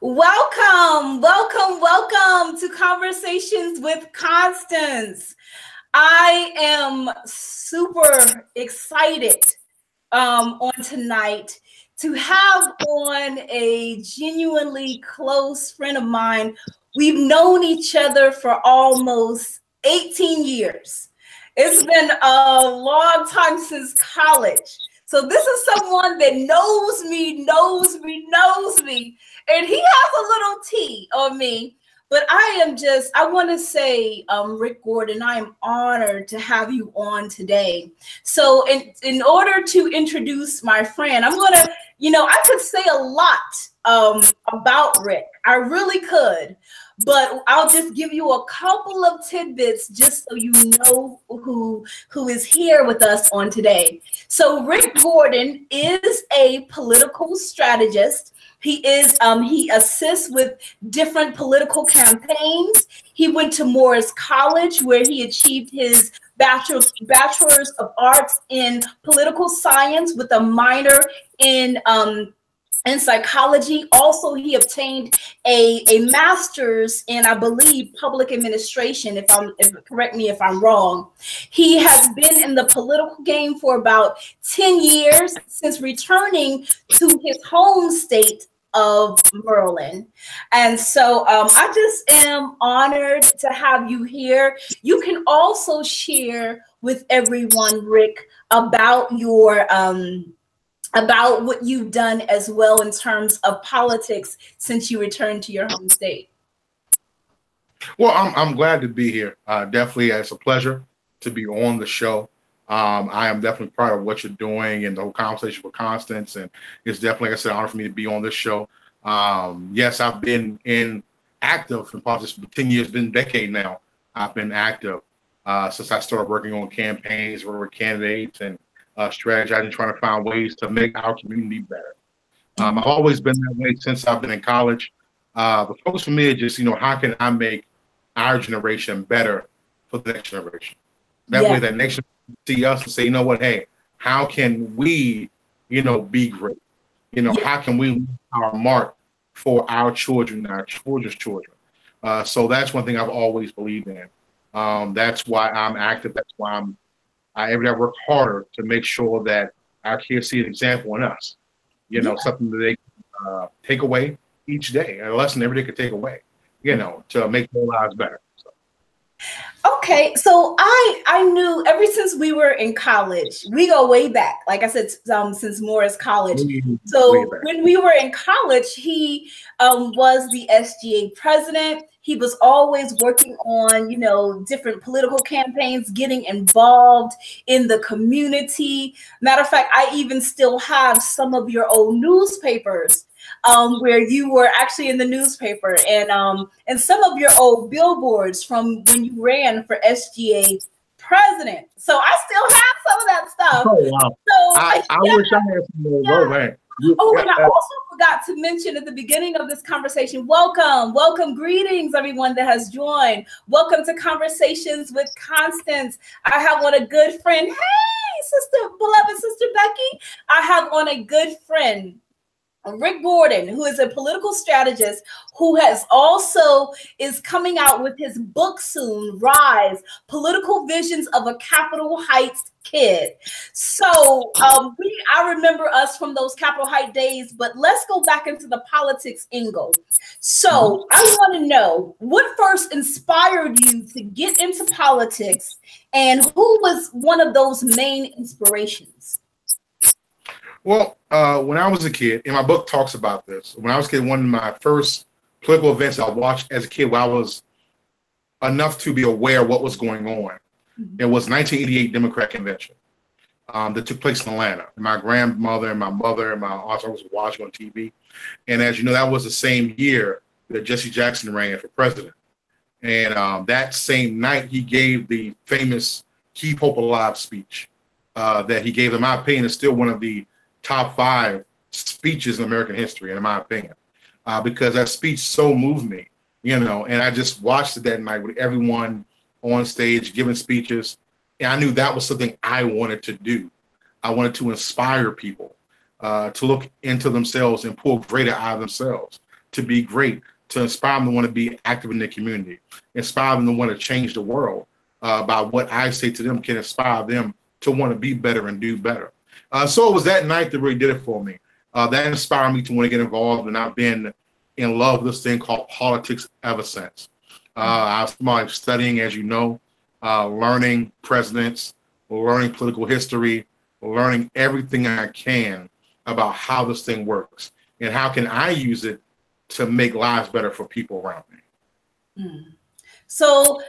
Welcome to Conversations with Constance. I am super excited on tonight to have on a genuinely close friend of mine. We've known each other for almost 18 years. It's been a long time since college. So this is someone that knows me, and he has a little tea on me. But I want to say, Ric Gordon, I am honored to have you on today. So in order to introduce my friend, I'm going to, I could say a lot about Ric. I really could. But I'll just give you a couple of tidbits just so you know who is here with us on today. So Ric Gordon is a political strategist. He assists with different political campaigns. He went to Morris College, where he achieved his bachelor's of arts in political science with a minor in psychology. Also, he obtained a master's in, I believe, public administration. Correct me if I'm wrong. He has been in the political game for about 10 years since returning to his home state of Maryland. And so I just am honored to have you here. You can also share with everyone, Ric, about your about what you've done as well in terms of politics since you returned to your home state. Well, I'm glad to be here. Definitely, it's a pleasure to be on the show. I am definitely proud of what you're doing and the whole conversation with Constance, and it's definitely, like I said, an honor for me to be on this show. Yes, I've been active in politics for 10 years, been a decade now. I've been active since I started working on campaigns, working with candidates, and strategizing, trying to find ways to make our community better. I've always been that way since I've been in college. The focus for me is just, how can I make our generation better for the next generation? That way that next generation see us and say, you know what, hey, how can we, be great? How can we leave our mark for our children and our children's children? So that's one thing I've always believed in. That's why I'm active. That's why every day I work harder to make sure that our kids see an example in us. Something that they can take away each day, a lesson every day could take away, to make their lives better. So. Okay, so I knew ever since we were in college, we go way back, like I said, since Morris College. So when we were in college, he was the SGA president. He was always working on, different political campaigns, getting involved in the community. Matter of fact, I even still have some of your old newspapers where you were actually in the newspaper, and some of your old billboards from when you ran for SGA president. So I still have some of that stuff. Oh, wow. So I wish I had some more. Man. And I also forgot to mention at the beginning of this conversation, welcome, greetings, everyone that has joined. Welcome to Conversations with Constance. I have on a good friend. Hey, beloved sister Becky. I have on a good friend, Ric Gordon, who is a political strategist who is coming out with his book soon, Rise, Political Visions of a Capitol Heights Kid. So I remember us from those Capitol Heights days, but let's go back into the politics angle. So I want to know what first inspired you to get into politics, and who was one of those main inspirations? Well, when I was a kid, and my book talks about this, when I was a kid, one of my first political events I watched as a kid when I was enough to be aware of what was going on, it was 1988 Democrat Convention that took place in Atlanta. My grandmother and my mother and my aunts was watching on TV. And as you know, that was the same year that Jesse Jackson ran for president. And that same night, he gave the famous Keep Hope Alive speech that he gave, in my opinion, is still one of the top 5 speeches in American history, in my opinion, because that speech so moved me, and I just watched it that night with everyone on stage giving speeches. And I knew that was something I wanted to do. I wanted to inspire people to look into themselves and pull greater out of themselves, to be great, to inspire them to want to be active in their community, inspire them to want to change the world. By what I say to them can inspire them to want to be better and do better. So it was that night that really did it for me. That inspired me to want to get involved, and I've been in love with this thing called politics ever since. I've been studying, as you know, learning presidents, learning political history, learning everything I can about how this thing works and how can I use it to make lives better for people around me. So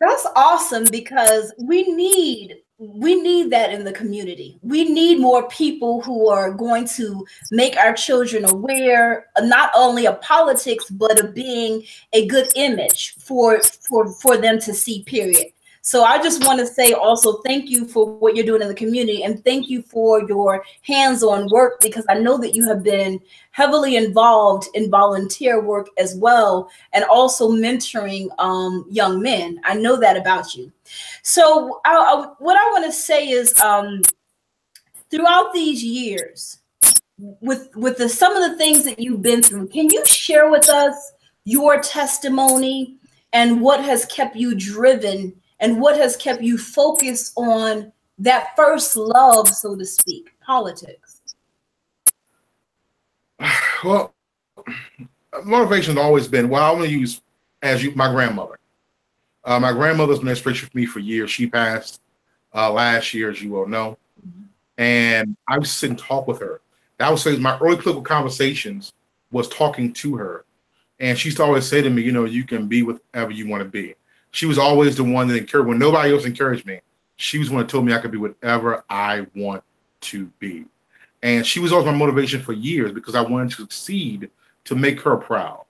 that's awesome, because we need that in the community. We need more people who are going to make our children aware, not only of politics, but of being a good image for them to see, period. So I just want to say also thank you for what you're doing in the community, and thank you for your hands-on work, because I know that you have been heavily involved in volunteer work as well, and also mentoring young men. I know that about you. So what I want to say is, throughout these years, with some of the things that you've been through, can you share with us your testimony and what has kept you driven and what has kept you focused on that first love, so to speak, politics? Well, motivation has always been, well, I'm going to use my grandmother. My grandmother's been inspiration for me for years. She passed last year, as you all know. And I would sit and talk with her. That was my early political conversations was talking to her. And she used to always say to me, you can be whatever you want to be. She was always the one that encouraged, when nobody else encouraged me, she was the one that told me I could be whatever I want to be. And she was always my motivation for years, because I wanted to succeed, to make her proud,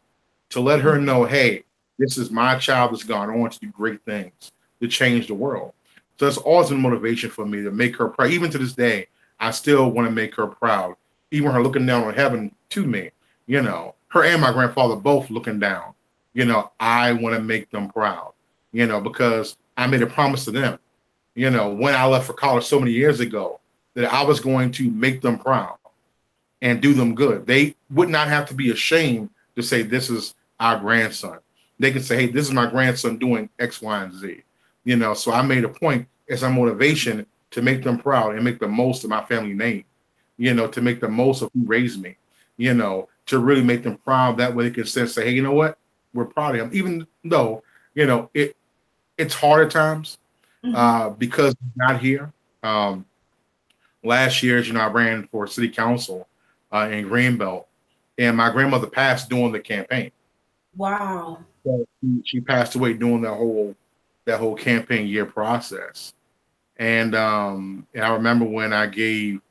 to let her know, hey, this is my child that's gone on to do great things, to change the world. So that's always been motivation for me, to make her proud. Even to this day, I still want to make her proud. Even her looking down on heaven to me, her and my grandfather both looking down, I want to make them proud, because I made a promise to them, when I left for college so many years ago, that I was going to make them proud and do them good. They would not have to be ashamed to say, this is our grandson. They can say, hey, this is my grandson doing X, Y, and Z. So I made a point as a motivation to make them proud and make the most of my family name, to make the most of who raised me, to really make them proud. That way they can say, hey, you know what? We're proud of him. Even though, it's hard at times because he's not here. Last year, I ran for city council in Greenbelt, and my grandmother passed during the campaign. Wow. So she passed away during that whole campaign year process. And I remember when I gave,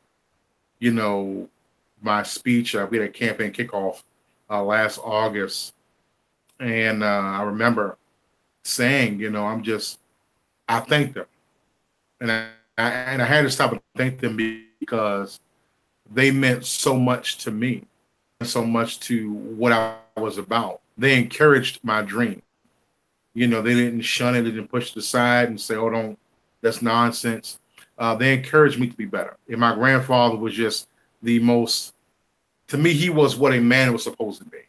my speech, we had a campaign kickoff last August. And I remember saying, I thanked them. And I had to stop and thank them because they meant so much to me, so much to what I was about. They encouraged my dream. They didn't shun it, they didn't push it aside and say, oh, that's nonsense. They encouraged me to be better. And my grandfather was just to me, he was what a man was supposed to be.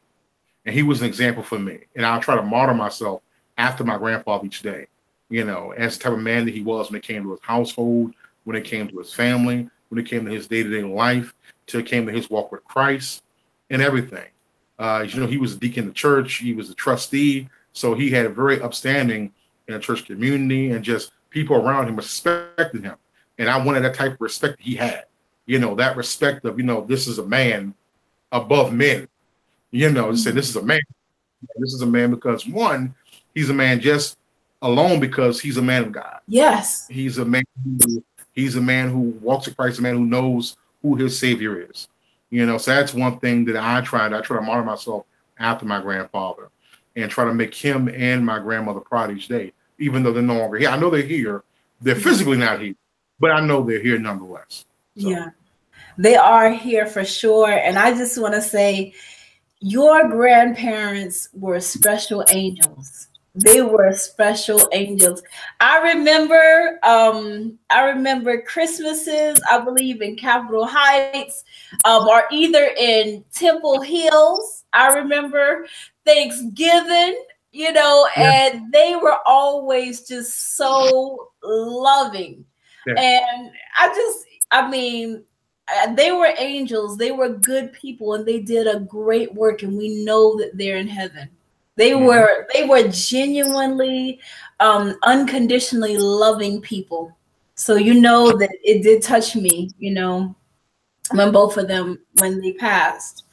And he was an example for me. And I'll try to model myself after my grandfather each day, as the type of man that he was when it came to his household, when it came to his family, when it came to his day-to-day life, till it came to his walk with Christ and everything. He was a deacon in the church. He was a trustee. So he had a very upstanding in a church community, and just people around him respected him. And I wanted that type of respect that he had, that respect of, this is a man above men, to say this is a man. This is a man because, one, he's a man just alone because he's a man of God. Yes. He's a man who walks with Christ, a man who knows who his Savior is. So that's one thing that I try to model myself after my grandfather and try to make him and my grandmother proud each day, even though they're no longer here. I know they're here. They're physically not here, but I know they're here nonetheless. So. Yeah, they are here for sure. And I just want to say, your grandparents were special angels. They were special angels. I remember Christmases, I believe in Capitol Heights, or either in Temple Hills. I remember Thanksgiving, Yeah, and they were always just so loving. yeah. And I mean, they were angels, they were good people, and they did a great work, and we know that they're in heaven. Mhm. They were genuinely, unconditionally loving people. So you know that it did touch me, when both of them when they passed.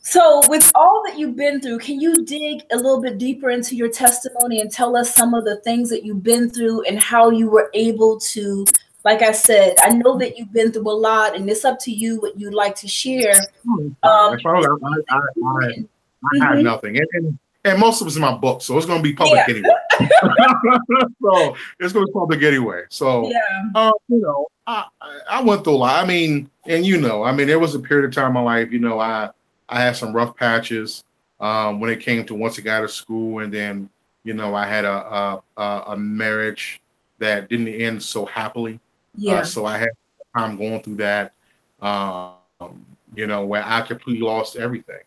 So with all that you've been through, can you dig a little bit deeper into your testimony and tell us some of the things that you've been through and how you were able to, like I said, I know that you've been through a lot and it's up to you what you'd like to share. Oh, it's fine. If I had Mhm. nothing, and most of it's in my book, so it's going to be Yeah, public anyway. So it's going to be public anyway. So, yeah, I went through a lot. I mean, and I mean, there was a period of time in my life, I had some rough patches when it came to once I got out of school, and then, I had a marriage that didn't end so happily. yeah. So I had time going through that, where I completely lost everything.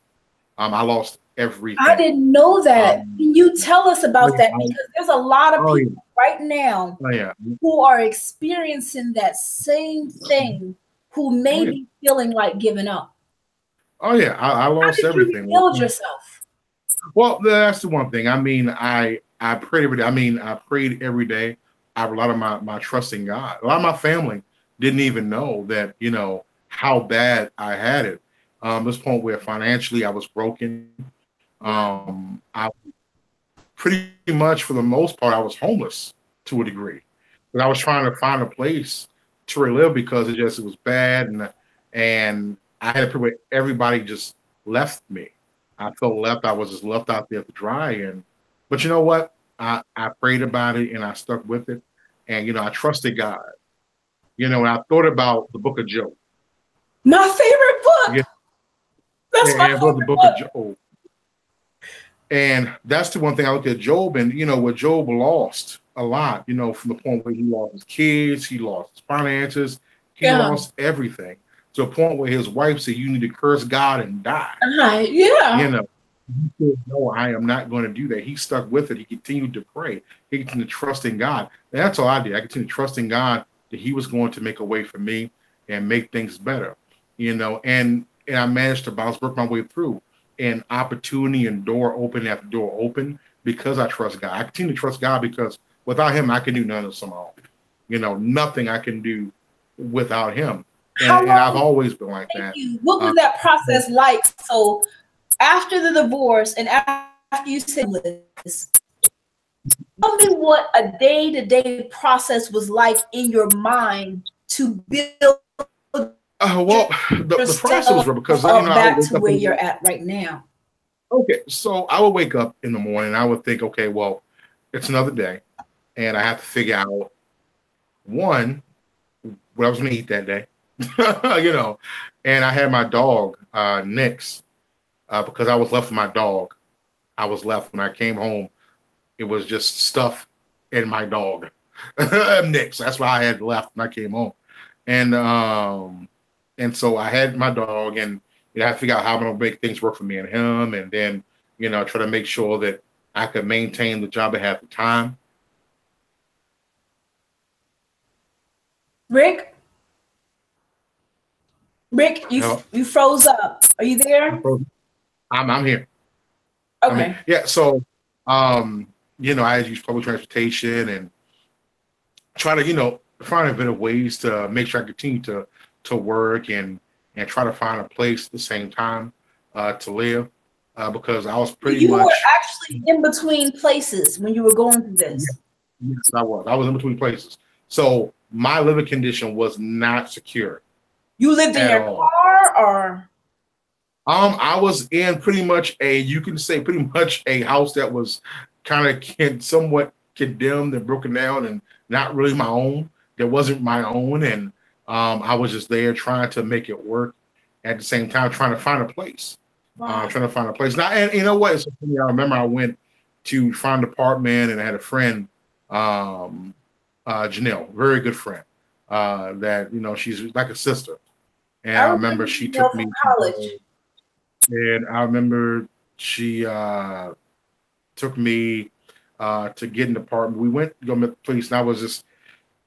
I lost I everything. didn't know that. Um, Can you tell us oh about yeah, that? Because there's a lot of oh yeah, people right now oh yeah, who are experiencing that same thing, who oh may yeah, be feeling like giving up. oh yeah. I How lost did you everything. rebuild yourself? Well, that's the one thing. I mean, I prayed every day. I mean, I prayed every day. I have a lot of my trust in God. A lot of my family didn't even know that how bad I had it. This point where financially I was broken. Wow. I pretty much for the most part I was homeless to a degree, but I was trying to find a place to live because it was bad, and I had pretty much everybody just left me. I felt left. I was just left out there to dry. And but you know what? I prayed about it and I stuck with it, and I trusted God. And I thought about the Book of Job. My favorite Yeah, book. That's my and the favorite Book of book. Job. And that's the one thing I looked at Job, and what Job lost a lot, from the point where he lost his kids, he lost his finances, he Yeah. lost everything. To a point where his wife said, "You need to curse God and die." Yeah. You know, he said, "No, I am not going to do that." He stuck with it. He continued to pray. He continued to trust in God. And that's all I did. I continued trusting God that He was going to make a way for me and make things better. And I managed to work my way through. And opportunity and door open after door open because I trust God. I continue to trust God because without Him, I can do none of this on my own. Nothing I can do without Him. How And I've long? always been like Thank that. you. What Uh, was that process like? So after the divorce and after you said this, tell me what a day-to-day process was like in your mind to build well, the process was yourself real because I would back wake to up where in the you're morning. at right now. Okay, so I would wake up in the morning. I would think, okay, well, it's another day, and I have to figure out one what I was going to eat that day, you know. And I had my dog Nix because I was left with my dog. I was left when I came home. It was just stuff in my dog, Nix. That's why I had left when I came home, and so I had my dog, and I had to figure out how I'm gonna make things work for me and him, and then try to make sure that I could maintain the job I had at the time. Rick, Rick, You you know, you froze up. Are you there? I'm here. I mean, Okay. yeah. So, um, I had to use public transportation and try to, find a bit of ways to make sure I continue to work and try to find a place at the same time to live because I was pretty You were much actually in between places when you were going through yes, this. yes, I was in between places. So my living condition was not secure You lived in at your all. car or I was in pretty much you can say pretty much a house that was kind of somewhat condemned and broken down and not really my own. That wasn't my own, and I was just there trying to make it work. At the same time, trying to find a place, wow. trying to find a place. Now, and you know what? It's funny, I remember I went to find an apartment, and I had a friend, Janelle, very good friend, that she's like a sister. And I I remember remember she you know took from me, college. and I remember she took me to get an apartment. We went to go meet the police, and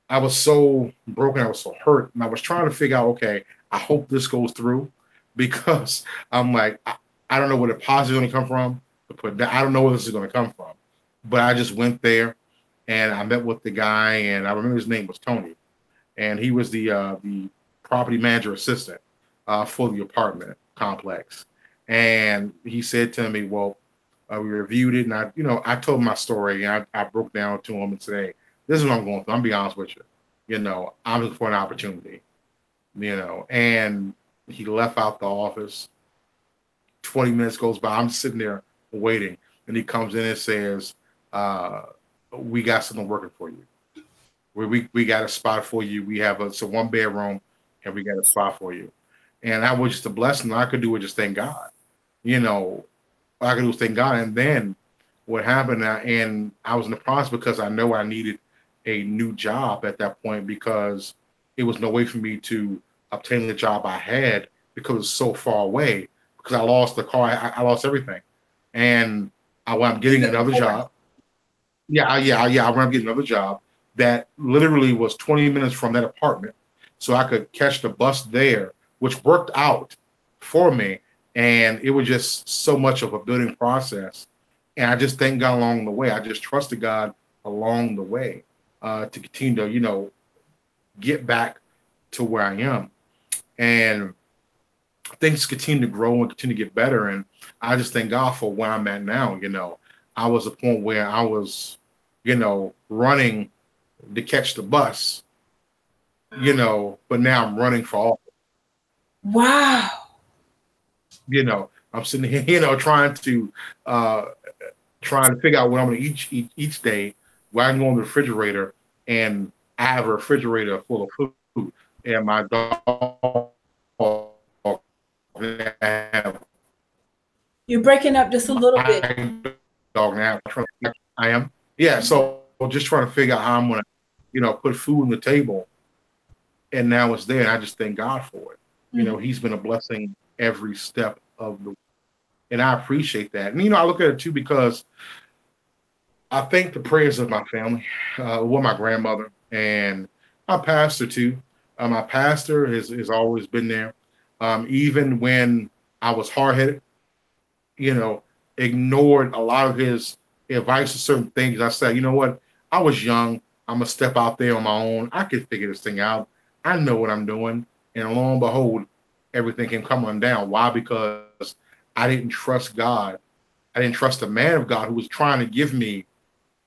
I was so broken, I was so hurt, and I was trying to figure out, okay, I hope this goes through, because I'm like, I don't know where the positive is going to come from, but I don't know where this is going to come from. But I just went there, and I met with the guy, and I remember his name was Tony, and he was the property manager assistant for the apartment complex. And he said to me, well, we reviewed it, and I told him my story, and I broke down to him and said, hey, this is what I'm going through. I'm gonna be honest with you. I'm looking for an opportunity. And he left out the office. 20 minutes goes by. I'm sitting there waiting, and he comes in and says, "We got something working for you. We got a spot for you. It's a 1 bedroom, and we got a spot for you." And that was just a blessing. All I could do was just thank God. All I could do was thank God. And then what happened, and I was in the process, because I know I needed a new job at that point, because it was no way for me to obtain the job I had, because it was so far away, because I lost the car. I lost everything. And I wound up getting another job. I wound up getting another job that literally was 20 minutes from that apartment. So I could catch the bus there, which worked out for me. And it was just so much of a building process. And I just thank God along the way. I just trusted God along the way to continue to, get back to where I am. And things continue to grow and continue to get better. And I just thank God for where I'm at now. I was at a point where I was, running to catch the bus, but now I'm running for all. Wow. I'm sitting here, trying to figure out what I'm going to eat each day, where I can go in the refrigerator, and I have a refrigerator full of food, and my dog have You're breaking up just a little bit. my dog now. I am. Yeah, so just trying to figure out how I'm going to, put food on the table, and now it's there, and I just thank God for it. He's been a blessing every step of the way, and I appreciate that. And I look at it too, because I thank the prayers of my family, my grandmother, and my pastor too. My pastor has always been there, even when I was hard headed. Ignored a lot of his advice to certain things. I said, you know what? I was young. I'm gonna step out there on my own. I can figure this thing out. I know what I'm doing. And lo and behold, everything can come undone. Why? Because I didn't trust God. I didn't trust the man of God who was trying to give me.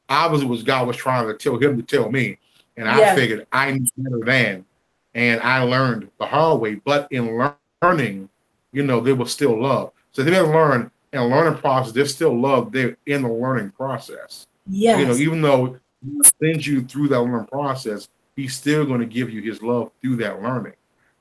Obviously, was God was trying to tell him to tell me, and I figured I knew better than, and I learned the hard way. But in learning, there was still love. So they didn't learn in a learning process. There's still love there in the learning process. Yes. Even though he sends you through that learning process, he's still going to give you his love through that learning.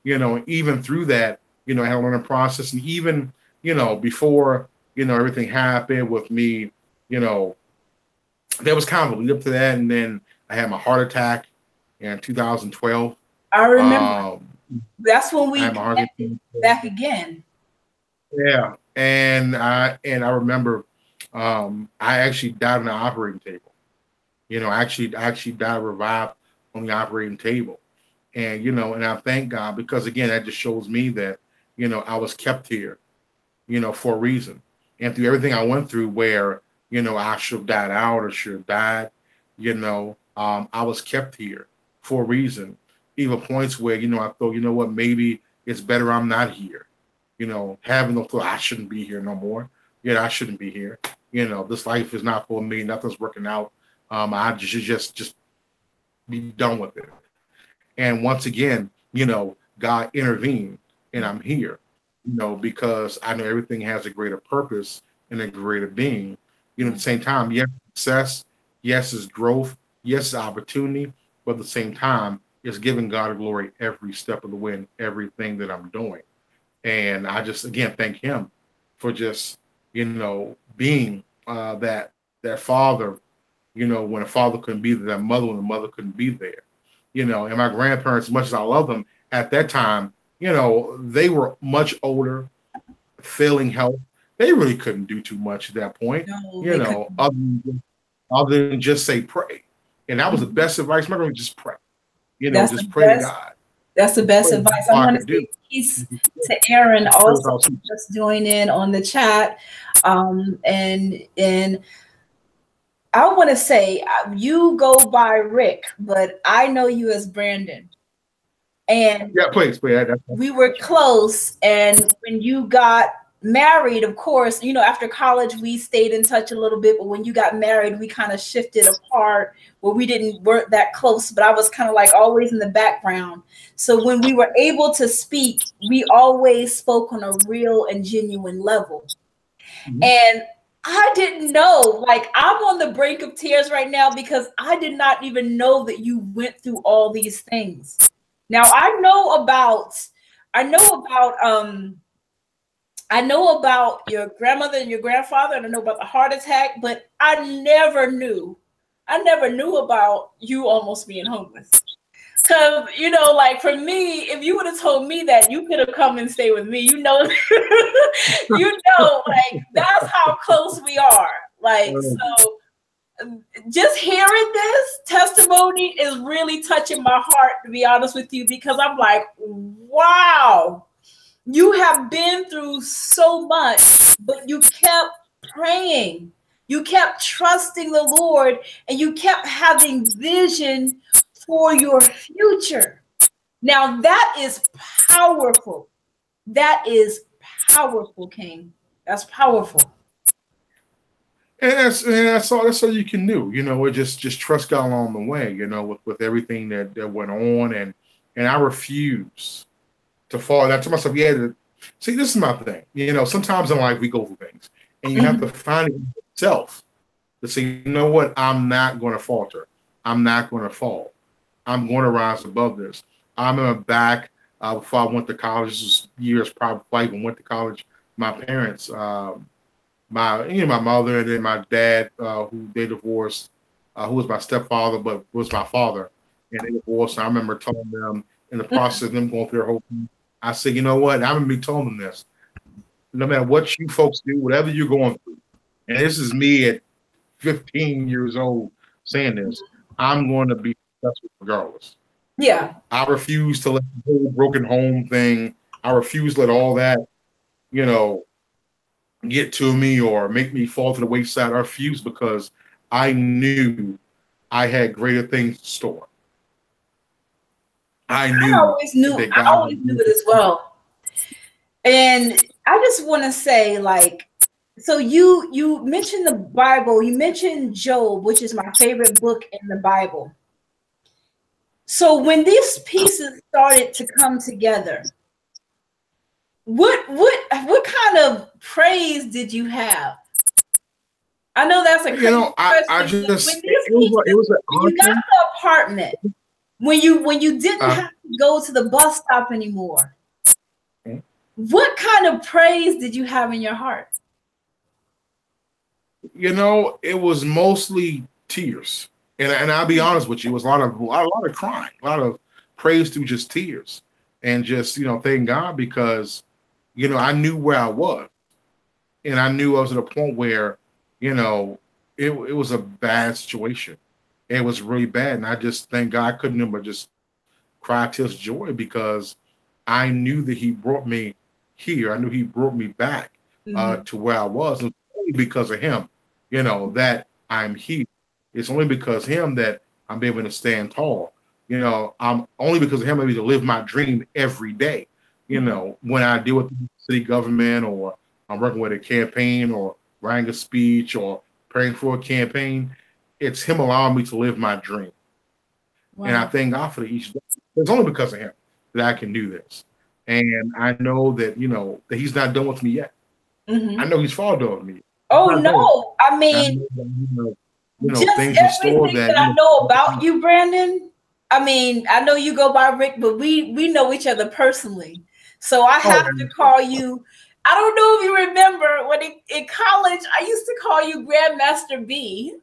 Even through that, I had a learning process, and even before everything happened with me, there was kind of a lead up to that, and then I had my heart attack in 2012. I remember. That's when we connected back again. Yeah, and I remember I actually died on the operating table. I actually died revived on the operating table, and and I thank God, because again, that just shows me that I was kept here, for a reason, and through everything I went through, where I should have died out or should have died, I was kept here for a reason. Even points where I thought, what, maybe it's better I'm not here. Having the thought I shouldn't be here no more. I shouldn't be here. This life is not for me. Nothing's working out. I just be done with it. And once again, God intervened, and I'm here. Because I know everything has a greater purpose and a greater being. At the same time, yes, success, yes, it's growth, yes, it's opportunity, but at the same time, it's giving God glory every step of the way in everything that I'm doing. And I just, again, thank him for just, being that that father, when a father couldn't be there, that mother when the mother couldn't be there. And my grandparents, as much as I love them, at that time, they were much older, failing health. They really couldn't do too much at that point, No, other than just say pray. And that was the best advice. My grandma, just pray. That's Just the pray to best. God. That's the best Pray advice. all I I want to could do. say peace to Aaron also just joining on the chat. And I want to say you go by Rick, but I know you as Brandon. And Yeah, please. We were close. And when you got married, of course, after college, we stayed in touch a little bit. But when you got married, we kind of shifted apart where weren't that close. But I was kind of like always in the background. So when we were able to speak, we always spoke on a real and genuine level. Mm-hmm. And I didn't know, like, I'm on the brink of tears right now because I did not even know that you went through all these things. Now I know about your grandmother and your grandfather, and I know about the heart attack, but I never knew about you almost being homeless. Because, like for me, if you would have told me that, you could have come and stayed with me, like that's how close we are. Like, so just hearing this testimony is really touching my heart, to be honest with you, because I'm like, wow, you have been through so much, but you kept praying. You kept trusting the Lord, and you kept having vision for your future. Now that is powerful. That is powerful, King. That's powerful. And that's all you can do, it just trust God along the way, with everything that went on, and I refuse to fall. I told myself, see, this is my thing. Sometimes in life we go through things, and you have to find it yourself to say, you know what, I'm not going to falter. I'm not going to fall. I'm going to rise above this. I remember back before I went to college, this was years probably before I even went to college, my parents, my mother and then my dad, who they divorced, who was my stepfather, but was my father, and they divorced. And I remember telling them in the process of them going through their whole thing, I said, you know what? I remember telling them this. No matter what you folks do, whatever you're going through, and this is me at 15 years old saying this, I'm going to be successful regardless. Yeah. I refuse to let the whole broken home thing, I refuse to let all that, get to me or make me fall to the wayside. I refuse because I knew I had greater things in store. I always knew it as well. And I just want to say, like, so you mentioned the Bible, you mentioned Job, which is my favorite book in the Bible. So when these pieces started to come together, what kind of praise did you have? I know that's a crazy question. I just it was when you got the apartment, when you didn't have to go to the bus stop anymore. What kind of praise did you have in your heart? It was mostly tears, and I'll be honest with you, it was a lot of crying, a lot of praise through just tears, and just thank God because I knew where I was, and I knew I was at a point where it was a bad situation. It was really bad, and I just thank God I couldn't but just cry tears of joy because I knew that He brought me here. I knew He brought me back to where I was. And only because of Him, that I'm here. It's only because of Him that I'm able to stand tall. I'm only because of Him I'm able to live my dream every day. When I deal with the city government or I'm working with a campaign or writing a speech or praying for a campaign, it's Him allowing me to live my dream. Wow. And I thank God for each day. It's only because of Him that I can do this. And I know that, that He's not done with me yet. Mm-hmm. I know He's far done with me. Oh, no. I mean, just things in store that I know about you, Brandon. I mean, I know you go by Rick, but we know each other personally. So I have to call you I don't know if you remember when in college, I used to call you Grandmaster B.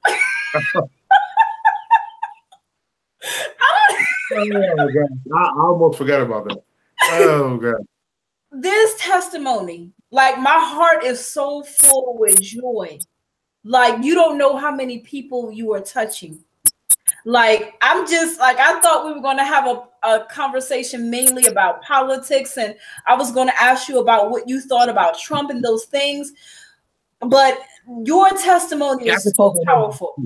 Oh God, I almost forgot about that. Oh God. This testimony, like my heart is so full with joy. Like you don't know how many people you are touching. Like I'm just like I thought we were going to have a conversation mainly about politics, and I was going to ask you about what you thought about Trump and those things. But your testimony Yeah, is so powerful.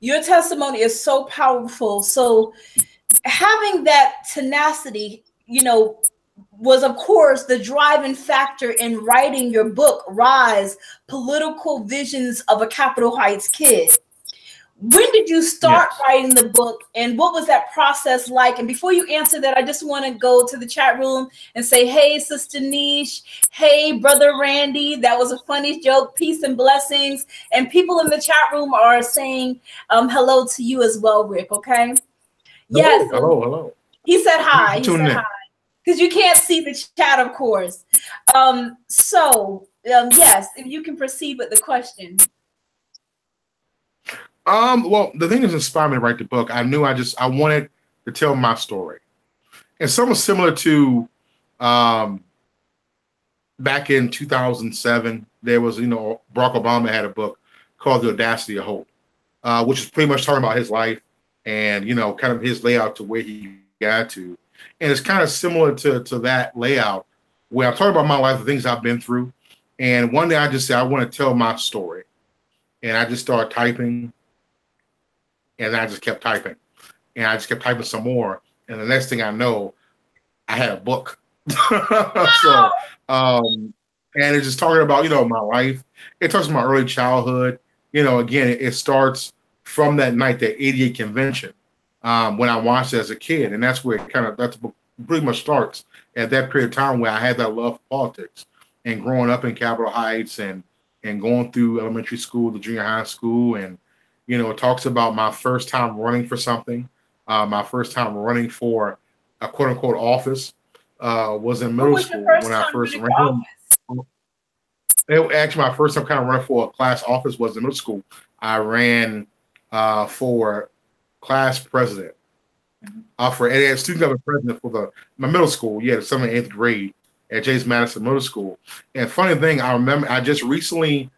Your testimony is so powerful. So having that tenacity, was of course the driving factor in writing your book, Rise: Political Visions of a Capitol Heights Kid. When did you start writing the book, and what was that process like? And before you answer that, I just want to go to the chat room and say, hey, Sister Niche. Hey, Brother Randy. That was a funny joke. Peace and blessings. And people in the chat room are saying hello to you as well, Rick, okay? Yes. Hello. He said hi. He said hi. Because you can't see the chat, of course. Yes, if you can proceed with the question. Well, the thing that inspired me to write the book, I knew I wanted to tell my story. And something similar to back in 2007, there was, Barack Obama had a book called The Audacity of Hope, which is pretty much talking about his life and, kind of his layout to where he got to. And it's kind of similar to that layout where I'm talking about my life, the things I've been through. And one day I just said, I want to tell my story. And I just started typing. And I just kept typing. And I just kept typing some more. And the next thing I know, I had a book. And it's just talking about, my life. It talks about my early childhood. Again, it starts from that night, that 88 convention, when I watched it as a kid. And that's where that's pretty much starts at that period of time where I had that love for politics and growing up in Capitol Heights and going through elementary school, the junior high school. And, it talks about my first time running for something. My first time running for a quote unquote office was in middle school when I first ran. Actually, my first time kind of running for a class office was in middle school. I ran for class president, for student government president for my middle school. Yeah, the 7th and 8th grade at James Madison Middle School. And funny thing, I remember I just recently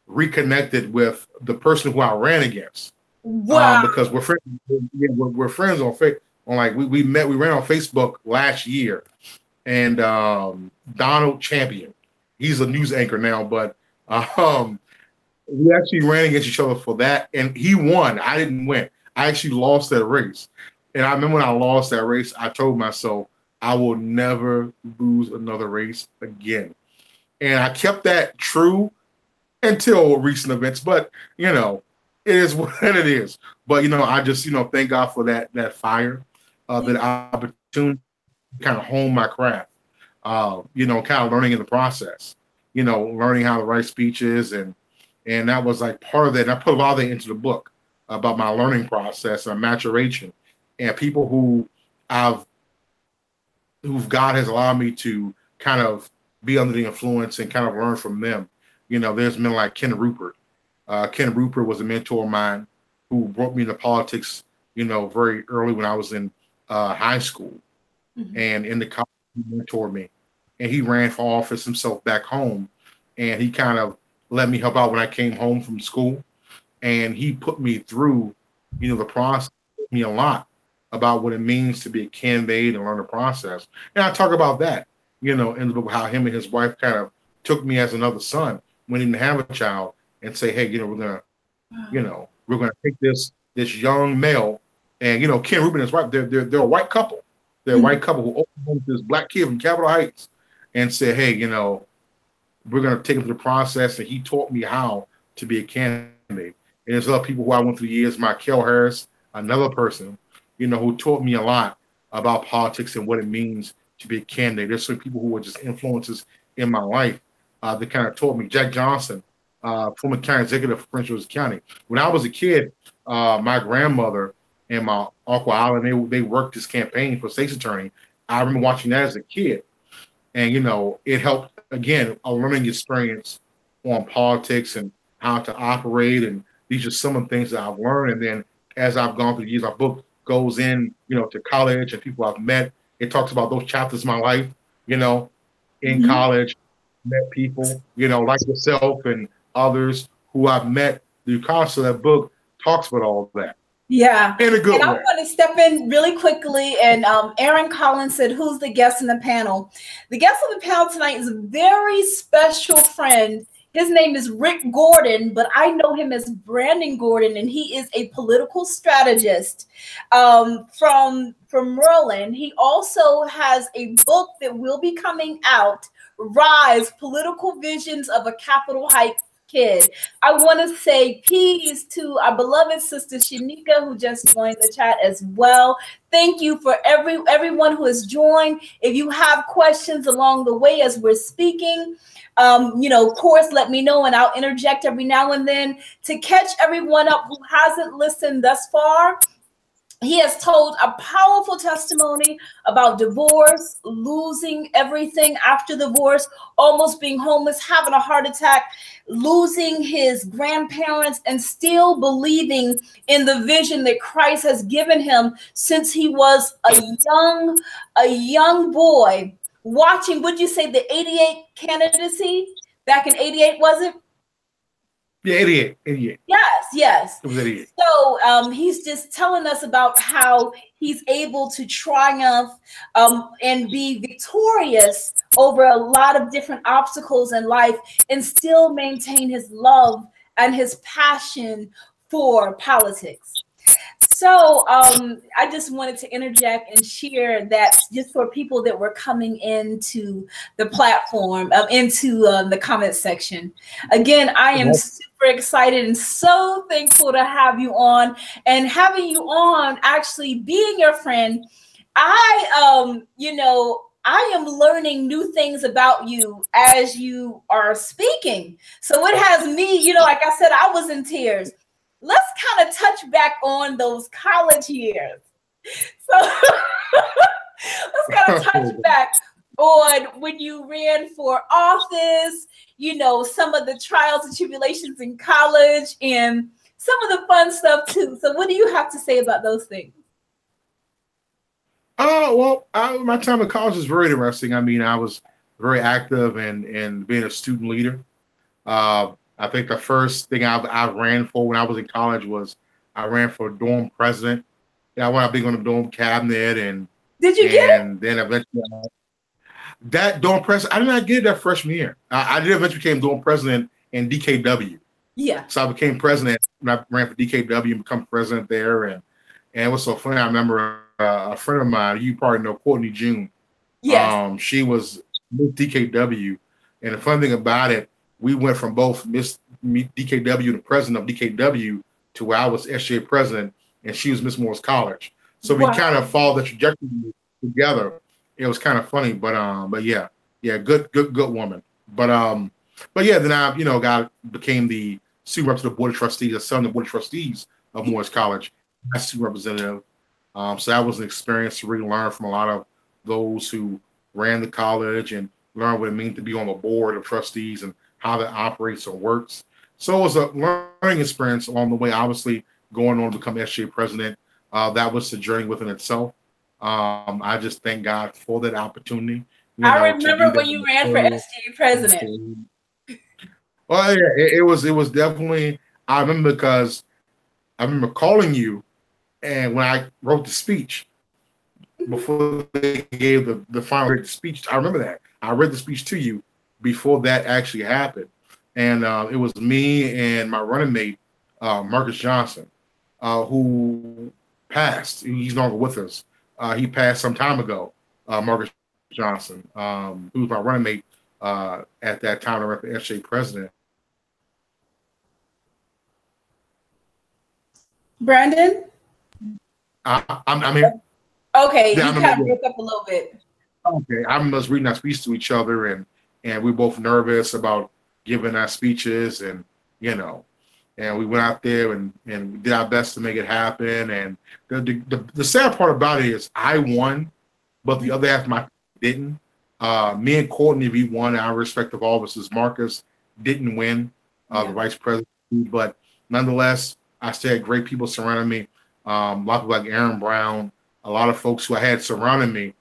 reconnected with the person who I ran against. Wow. Because we're friends. Yeah, we're friends on Facebook. We ran on Facebook last year, and Donald Champion, he's a news anchor now, but we actually ran against each other for that, and he won. I didn't win. I actually lost that race. And I remember when I lost that race, I told myself I will never lose another race again. And I kept that true until recent events, but it is what it is. But I just thank God for that fire, that opportunity to kind of hone my craft. Kind of learning in the process. Learning how to write speeches, and that was like part of that. And I put a lot of that into the book about my learning process and maturation, and people who God has allowed me to kind of be under the influence and kind of learn from them. There's men like Ken Rupert. Ken Rupert was a mentor of mine who brought me into politics, very early when I was in high school. Mm-hmm. And in the college, he mentored me. And he ran for office himself back home. And he kind of let me help out when I came home from school. And he put me through, the process, taught me a lot about what it means to be a candidate and learn the process. And I talk about that, in the book, how him and his wife kind of took me as another son when he didn't have a child and say, hey, we're gonna take this young male, and Ken Rubin and his wife, they're a white couple. They're a white couple who opened this black kid from Capitol Heights and said, hey, we're gonna take him through the process, and he taught me how to be a candidate. And there's other people who I went through the years, Michael Harris, another person, who taught me a lot about politics and what it means to be a candidate. There's some people who were just influences in my life that kind of taught me. Jack Johnson, former county executive for Prince George's County. When I was a kid, my grandmother and my Uncle Alan, they worked this campaign for state's attorney. I remember watching that as a kid. and it helped again a learning experience on politics and how to operate, and these are some of the things that I've learned. And then as I've gone through the years, our book goes in, to college and people I've met. It talks about those chapters of my life, in college, met people, like yourself and others who I've met through college. So that book talks about all of that. Yeah. In a good way. I want to step in really quickly. And Aaron Collins said, who's the guest in the panel? The guest on the panel tonight is a very special friend. His name is Ric Gordon, but I know him as Brandon Gordon, and he is a political strategist from Maryland. He also has a book that will be coming out, Rise, Political Visions of a Capitol Heights Kid. I want to say peace to our beloved sister Shanika, who just joined the chat as well. Thank you for everyone who has joined. If you have questions along the way as we're speaking, of course, let me know and I'll interject every now and then. To catch everyone up who hasn't listened thus far, he has told a powerful testimony about divorce, losing everything after divorce, almost being homeless, having a heart attack, losing his grandparents, and still believing in the vision that Christ has given him since he was a young boy. Watching, would you say the 88 candidacy back in 88, was it? Yeah, 88. Yes. It was 88. So he's just telling us about how he's able to triumph and be victorious over a lot of different obstacles in life and still maintain his love and his passion for politics. So I just wanted to interject and share that just for people that were coming into the platform, into the comment section. Again, I am super excited and so thankful to have you on, and having you on, actually being your friend. I am learning new things about you as you are speaking. So it has me, like I said, I was in tears. Let's kind of touch back on those college years. So let's kind of touch back on when you ran for office, some of the trials and tribulations in college and some of the fun stuff too. So what do you have to say about those things? My time in college was very interesting. I mean, I was very active in being a student leader. I think the first thing I ran for when I was in college was I ran for dorm president. I went up being on the dorm cabinet, and did you get it? And then eventually, that dorm president, I did not get it that freshman year. I did eventually became dorm president in DKW. Yeah. So I became president when I ran for DKW and become president there, and it was so funny. I remember a friend of mine, you probably know Courtney June. Yes. She was with DKW, and the fun thing about it, we went from both Miss DKW, the president of DKW, to where I was SJ president, and she was Miss Morris College. So we kind of followed the trajectory together. It was kind of funny, but yeah, good woman. But yeah, then I became the student rep to the board of trustees, the son of the board of trustees of Morris College, as student representative. So that was an experience to really learn from a lot of those who ran the college and learn what it means to be on the board of trustees and how that operates or works. So it was a learning experience along the way, obviously going on to become SJ president. That was a journey within itself. I just thank God for that opportunity. I remember when you ran for SJ president. Well, yeah, it was definitely, I remember because I remember calling you, and when I wrote the speech, before they gave the final speech, I remember that. I read the speech to you before that actually happened. And it was me and my running mate, Marcus Johnson, who passed. He's no longer with us. He passed some time ago, Marcus Johnson, who was my running mate at that time, I ran for SJ president. Brandon? I'm here. Okay, yeah, you kind of broke up a little bit. Okay, I remember us reading our speech to each other, and we were both nervous about giving our speeches, and we went out there and did our best to make it happen. And the sad part about it is I won, but the other half of my didn't. Me and Courtney, we won our respective offices. Marcus didn't win the vice presidency, but nonetheless, I still had great people surrounding me. A lot of people like Aaron Brown, a lot of folks who I had surrounding me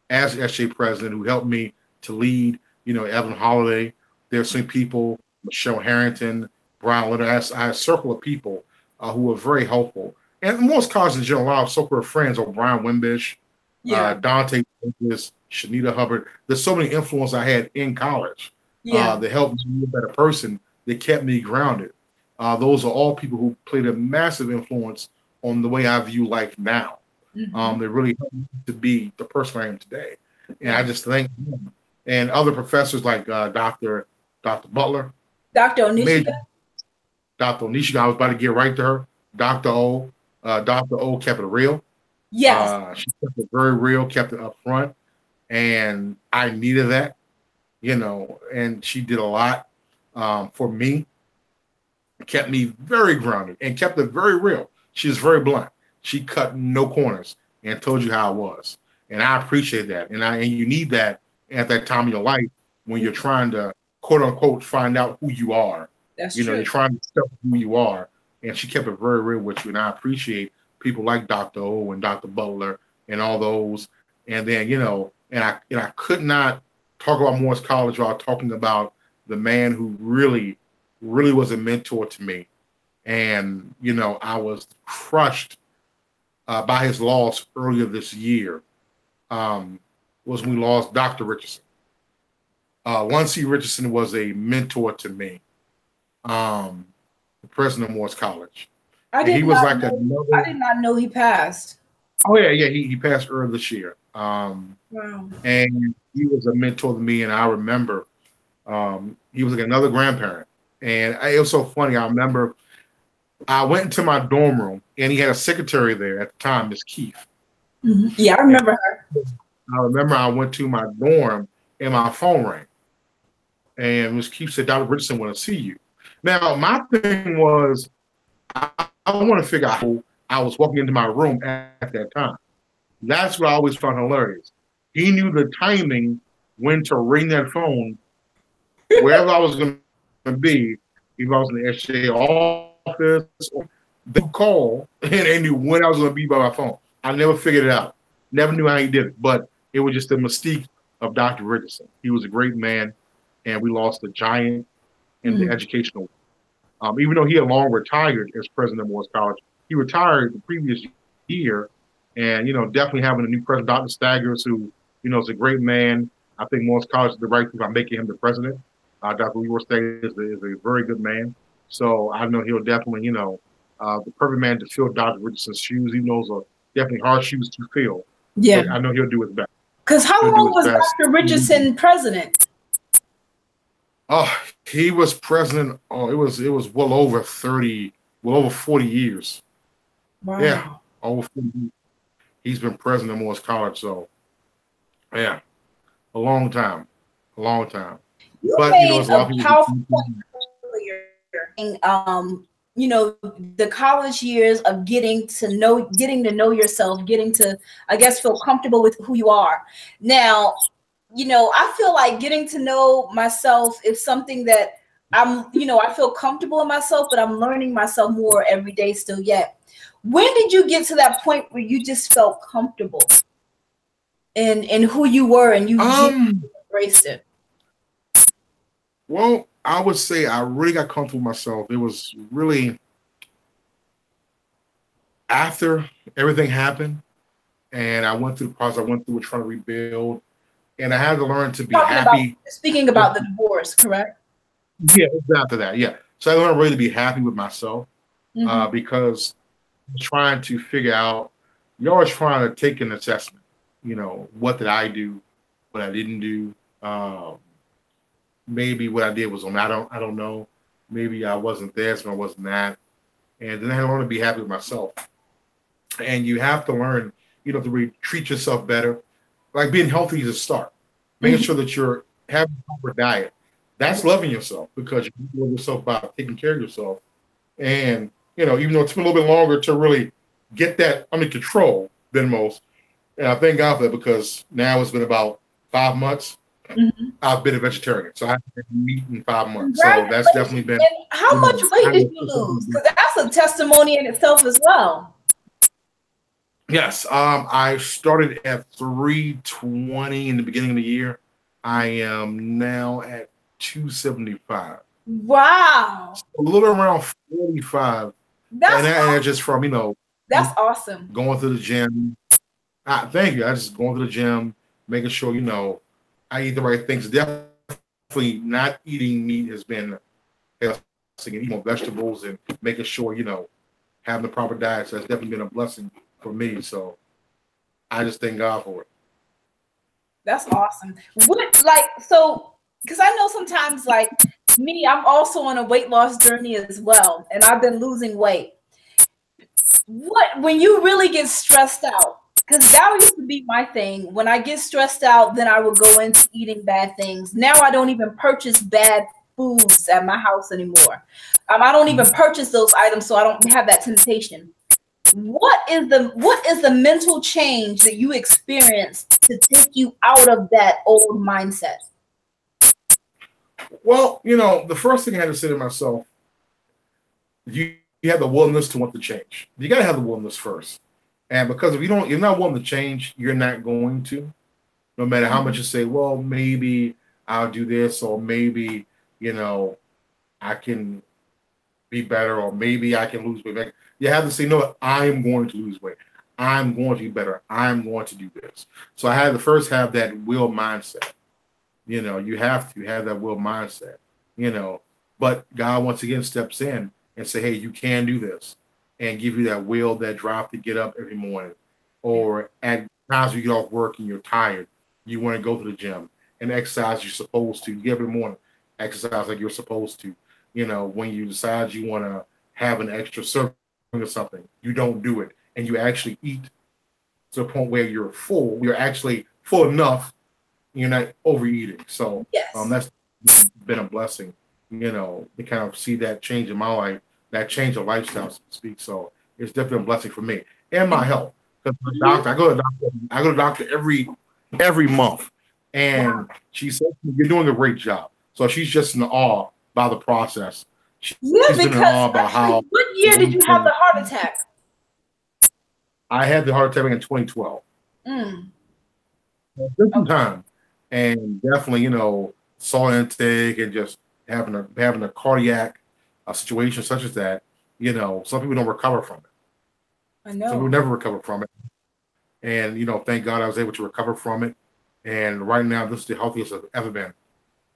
as SJ president who helped me to lead, Evan Holiday. There's some people, Michelle Harrington, Brian Litter. I had a circle of people who were very helpful. And most colleges in general, a lot of so-called friends, Brian Wimbish, Dante Davis, Shanita Hubbard. There's so many influences I had in college that helped me be a better person, that kept me grounded. Those are all people who played a massive influence on the way I view life now. They really helped me to be the person I am today. And I just thank them. And other professors like Dr. Butler. Dr. Onishika. Dr. Onishika, I was about to get right to her. Dr. O. Dr. O kept it real. Yes. She kept it very real, kept it up front. And I needed that, and she did a lot for me. Kept me very grounded and kept it very real. She was very blunt. She cut no corners and told you how it was. And I appreciate that. And you need that at that time in your life when you're trying to, quote unquote, find out who you are. That's true. You're trying to tell who you are. And she kept it very real with you. And I appreciate people like Dr. O and Dr. Butler and all those. And then, and I could not talk about Morris College without talking about the man who really, really was a mentor to me. And, I was crushed by his loss earlier this year. Was when we lost Dr. Richardson. Lon C. Richardson was a mentor to me. The president of Morris College. I did not know he passed. Oh yeah, he passed earlier this year. Wow. And he was a mentor to me, and I remember he was like another grandparent. And it was so funny. I remember I went into my dorm room, and he had a secretary there at the time, Miss Keefe. Mm-hmm. Yeah, I remember her. I remember I went to my dorm, and my phone rang. And Miss Keefe said, Dr. Richardson want to see you. Now, my thing was, I want to figure out who I was walking into my room at that time. That's what I always found hilarious. He knew the timing when to ring that phone, wherever I was going to be, if I was in the SJ office, they would call, and they knew when I was going to be by my phone. I never figured it out. Never knew how he did it, but it was just the mystique of Dr. Richardson. He was a great man, and we lost a giant in the educational. Even though he had long retired as president of Morris College, he retired the previous year, and definitely having a new president, Dr. Staggers, who is a great man. I think Morris College did the right thing by making him the president. Dr. Leroy Staggers is a very good man, so I know he'll definitely the perfect man to fill Dr. Richardson's shoes. He knows are definitely hard shoes to fill. Yeah, I know he'll do his best. Because how long was Dr. Richardson president? Oh, he was president. Oh, it was well over 40 years. Wow. Yeah, over 40 years. He's been president of Morris College, so yeah, a long time. You but made it's a lot of powerful point earlier. The college years of getting to know yourself, getting to, I guess, feel comfortable with who you are. Now, I feel like getting to know myself is something that I feel comfortable in myself, but I'm learning myself more every day still yet. When did you get to that point where you just felt comfortable in who you were and you embraced it? Well, I would say I really got comfortable with myself. It was really after everything happened, and I went through the process I went through trying to rebuild, and I had to learn to be happy. Speaking about the divorce, correct? Yeah, it was after that, yeah. So I learned really to be happy with myself because I'm trying to figure out, you're always trying to take an assessment. What did I do? What I didn't do? Maybe what I did was I don't know. Maybe I wasn't this and I wasn't that. And then I had to learn to be happy with myself. And you have to learn, to really treat yourself better. Like being healthy is a start. Making sure that you're having a proper diet. That's loving yourself because you love yourself by taking care of yourself. And, even though it took a little bit longer to really get that under control than most. And I thank God for that because now it's been about 5 months. I've been a vegetarian, so I haven't eaten meat in 5 months. So that's Congratulations. definitely been. And how You much know, weight did you lose? Because that's a testimony in itself as well. yes, I started at 320 in the beginning of the year. I am now at 275. Wow. A little around 45, That's and awesome. just from That's awesome. going to the gym. Thank you. I just going to the gym, making sure I eat the right things. Definitely not eating meat has been and eating more vegetables and making sure having the proper diet. So that's definitely been a blessing for me. So I just thank God for it. That's awesome. Because I know sometimes, like me, I'm also on a weight loss journey as well, and I've been losing weight. When you really get stressed out, because that used to be my thing. When I get stressed out, then I would go into eating bad things. Now I don't even purchase bad foods at my house anymore. I don't even purchase those items, so I don't have that temptation. What is the mental change that you experienced to take you out of that old mindset? Well, the first thing I had to say to myself, you have the willingness to want to change. You got to have the willingness first. And because if you're not willing to change, you're not going to. No matter how much you say, well, maybe I'll do this, or maybe I can be better, or maybe I can lose weight. You have to say, no, I'm going to lose weight. I'm going to be better. I'm going to do this. So I had to first have that will mindset. You have to have that will mindset. But God once again steps in and say, hey, you can do this, and give you that will, that drive to get up every morning. Or at times you get off work and you're tired, you want to go to the gym and exercise you're supposed to. You get every morning, exercise like you're supposed to. When you decide you want to have an extra serving or something, you don't do it. And you actually eat to the point where you're full. You're actually full enough. You're not overeating. So Yes. That's been a blessing, to kind of see that change in my life, that change of lifestyle, so to speak. So it's definitely a blessing for me and my health. Because I go to the doctor every month, and she says you're doing a great job. So she's just in awe by the process. She's been in awe about how. What year did you have the heart attack? I had the heart attack in 2012. Different time, and definitely salt intake and just having a cardiac situation such as that. Some people don't recover from it. I know. Some people never recover from it, and thank God I was able to recover from it. And right now, this is the healthiest I've ever been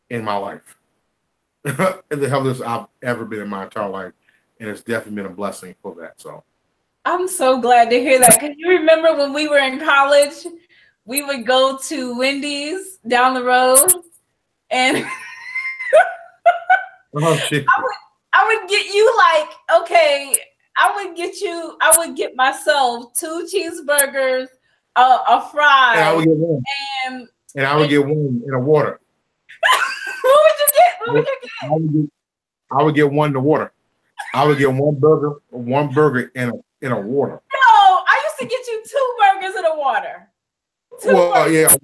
in my life. The healthiest I've ever been in my entire life, and it's definitely been a blessing for that. So I'm so glad to hear that. Because you remember when we were in college, we would go to Wendy's down the road, and I would get you I would get myself 2 cheeseburgers, a fry, and I would get one, and I would get one in a water. What would you get? What would you get? I would get one in the water. I would get one burger in a water. No, I used to get you 2 burgers in a water. Yeah,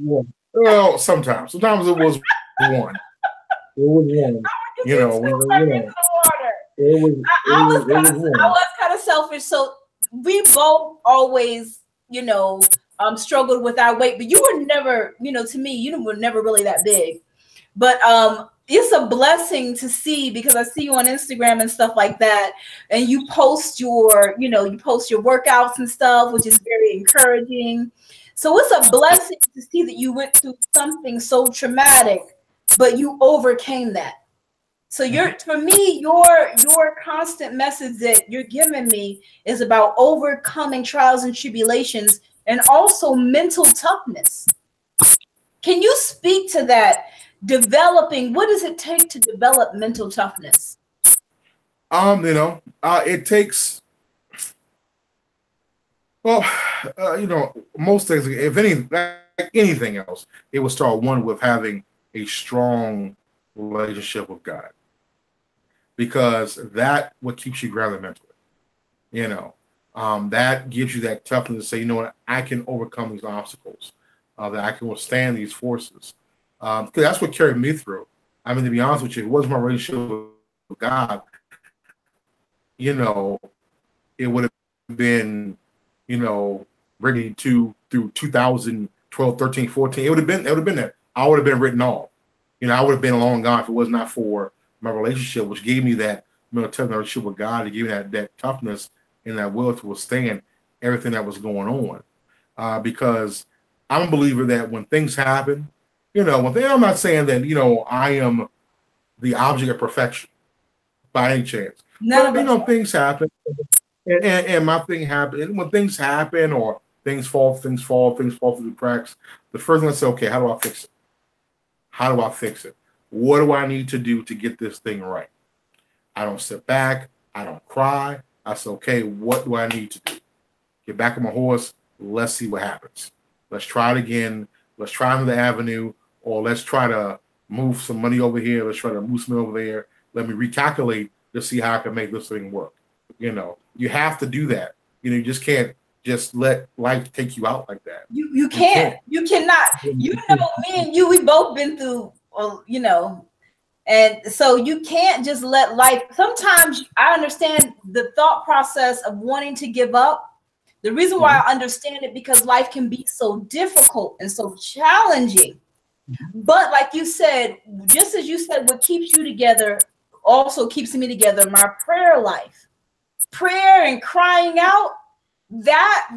well, sometimes it was one. It was one. I was kind of selfish, so we both always, struggled with our weight. But you were never, to me, you were never really that big. But it's a blessing to see, because I see you on Instagram and stuff like that, and you post your workouts and stuff, which is very encouraging. So it's a blessing to see that you went through something so traumatic, but you overcame that. So for me, your constant message that you're giving me is about overcoming trials and tribulations, and also mental toughness. Can you speak to that? What does it take to develop mental toughness? It takes, well, most things, if anything else, it will start with having a strong relationship with God, because that what keeps you grounded mentally. That gives you that toughness to say, I can overcome these obstacles, that I can withstand these forces. because that's what carried me through. I mean, to be honest with you, it wasn't my relationship with God. You know, it would have been, you know, ready to through 2012, 13, 14. It would have been that. I would have been written off. You know, I would have been long gone if it was not for my relationship, which gave me that relationship with God. It gave me that toughness and that will to withstand everything that was going on. Because I'm a believer that when things happen, you know, I'm not saying that, you know, I am the object of perfection by any chance. But, you know, things happen. And my thing happened. And when things happen or things fall through the cracks, the first thing I say, okay, how do I fix it? How do I fix it? What do I need to do to get this thing right? I don't sit back. I don't cry. I say, okay, what do I need to do? Get back on my horse. Let's see what happens. Let's try it again. Let's try another avenue, or let's try to move some money over here. Let's try to move some money over there. Let me recalculate to see how I can make this thing work. You know, you have to do that. You know, you just can't just let life take you out like that. You can't. You cannot. You know, me and you, we both been through, you know, and so you can't just let life. Sometimes I understand the thought process of wanting to give up. The reason why I understand it, because life can be so difficult and so challenging. But like you said, just as you said, what keeps you together also keeps me together. My prayer life, prayer and crying out, that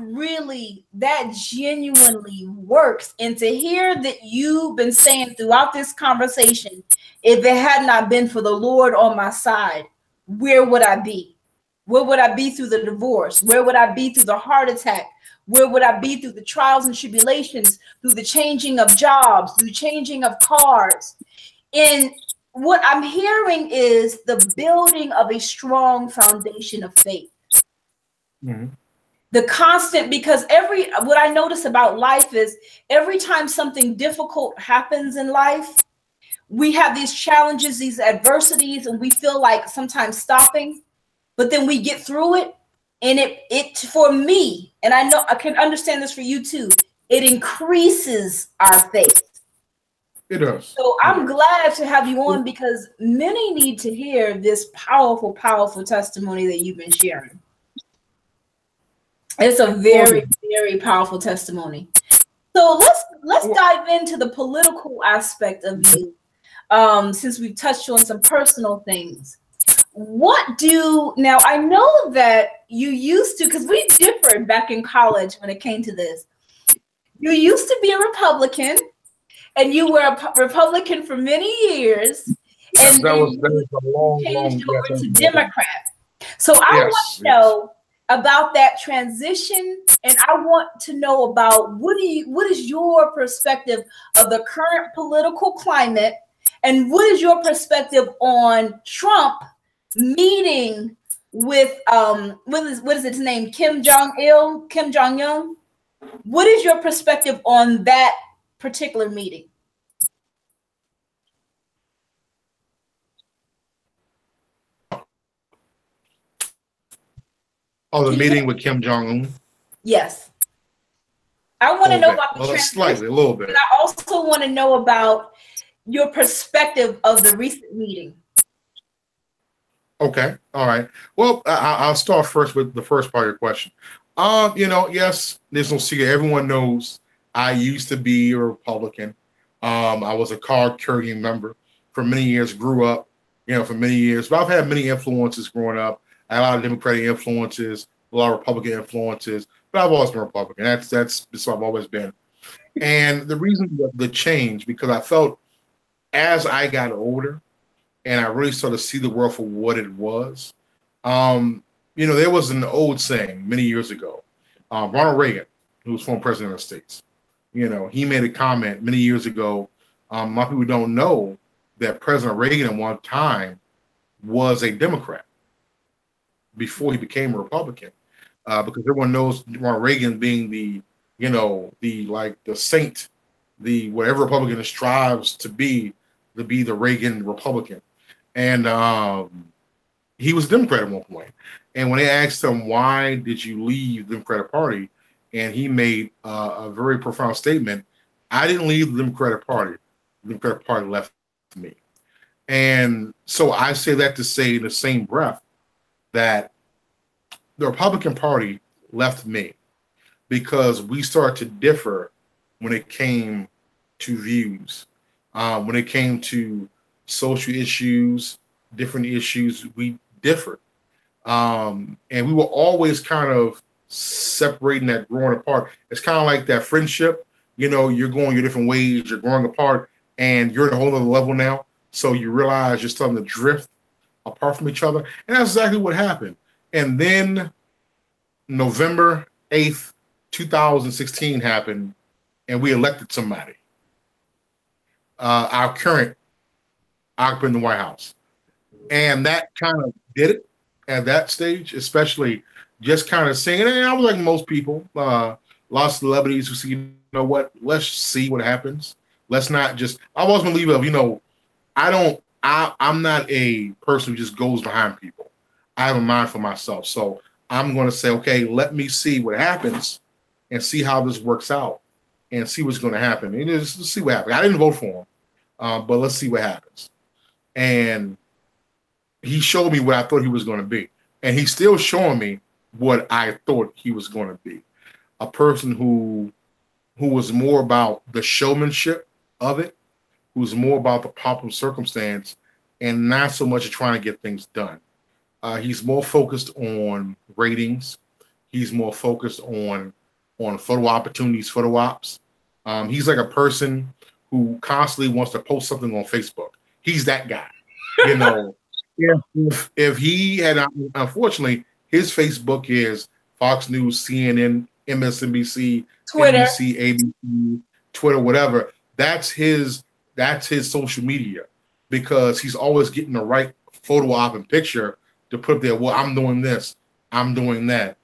genuinely works. And to hear that you've been saying throughout this conversation, if it had not been for the Lord on my side, where would I be? Where would I be through the divorce? Where would I be through the heart attack? Where would I be through the trials and tribulations, through the changing of jobs, through changing of cars? And what I'm hearing is the building of a strong foundation of faith. Mm-hmm. The constant, because what I notice about life is every time something difficult happens in life, we have these challenges, these adversities, and we feel like sometimes stopping, but then we get through it. And it for me, and I know I can understand this for you too, it increases our faith. It does. So I'm glad to have you on, because many need to hear this powerful, powerful testimony that you've been sharing. It's a very, very powerful testimony. So let's dive into the political aspect of you, since we've touched on some personal things. Now I know that you used to, because we differed back in college when it came to this. You used to be a Republican, and you were a Republican for many years, and that was a long, changed over to Democrat. So I want to know about that transition, and I want to know about what is your perspective of the current political climate, and what is your perspective on Trump meeting with what is its name, Kim Jong-un? What is your perspective on that particular meeting? Oh, the meeting with Kim Jong-un? Yes. I want to know about the transition. Slightly, a little bit. And I also want to know about your perspective of the recent meeting. Okay. All right. Well, I'll start first with the first part of your question. You know, yes, there's no secret. Everyone knows I used to be a Republican. I was a card-carrying member for many years, grew up, you know, for many years. But I've had many influences growing up. I had a lot of Democratic influences, a lot of Republican influences, but I've always been Republican. That's what I've always been. And the reason the change, because I felt as I got older and I really started to see the world for what it was, you know, there was an old saying many years ago. Ronald Reagan, who was former president of the States, you know, he made a comment many years ago. A lot of people don't know that President Reagan at one time was a Democrat before he became a Republican, because everyone knows Ronald Reagan being the saint, the whatever Republican strives to be the Reagan Republican. And he was a Democrat at one point. And when they asked him, why did you leave the Democratic Party? And he made a very profound statement. I didn't leave the Democratic Party. the Democratic Party left me. And so I say that to say in the same breath that the Republican Party left me because we started to differ when it came to views, when it came to social issues, different issues, we differed. And we were always kind of separating that, growing apart. It's kind of like that friendship, you know, you're going your different ways, you're growing apart, and you're at a whole other level now. So you realize you're starting to drift apart from each other. And that's exactly what happened. And then November 8th, 2016 happened, and we elected somebody. Our current occupant in the White House. And that kind of did it at that stage, especially just kind of saying, and I was like most people, lots of celebrities who see, you know what, let's see what happens. Let's not just, I've always been a believer of, you know, I'm not a person who just goes behind people. I have a mind for myself. So I'm going to say, okay, let me see what happens and see how this works out and see what's going to happen. And just see what happens. I didn't vote for him, but let's see what happens. And he showed me what I thought he was going to be. And he's still showing me what I thought he was going to be. A person who was more about the showmanship of it, who's more about the pomp and circumstance, and not so much trying to get things done. He's more focused on ratings. He's more focused on photo opportunities, photo ops. He's like a person who constantly wants to post something on Facebook. He's that guy. You know, if he had, unfortunately, his Facebook is Fox News, CNN, MSNBC, Twitter, NBC, ABC, Twitter, whatever. That's his social media, because he's always getting the right photo op and picture to put there. Well, I'm doing this, I'm doing that,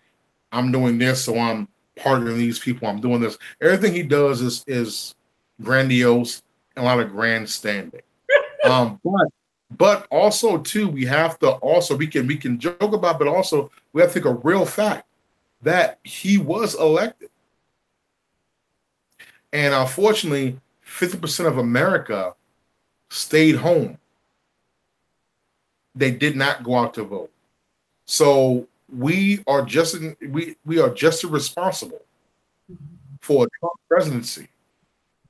I'm doing this, so I'm partnering these people, I'm doing this. Everything he does is grandiose and a lot of grandstanding. But also too, we have to also we can joke about, but also we have to take a real fact that he was elected. And unfortunately, 50% of America stayed home. They did not go out to vote. So we are just as responsible for a Trump presidency.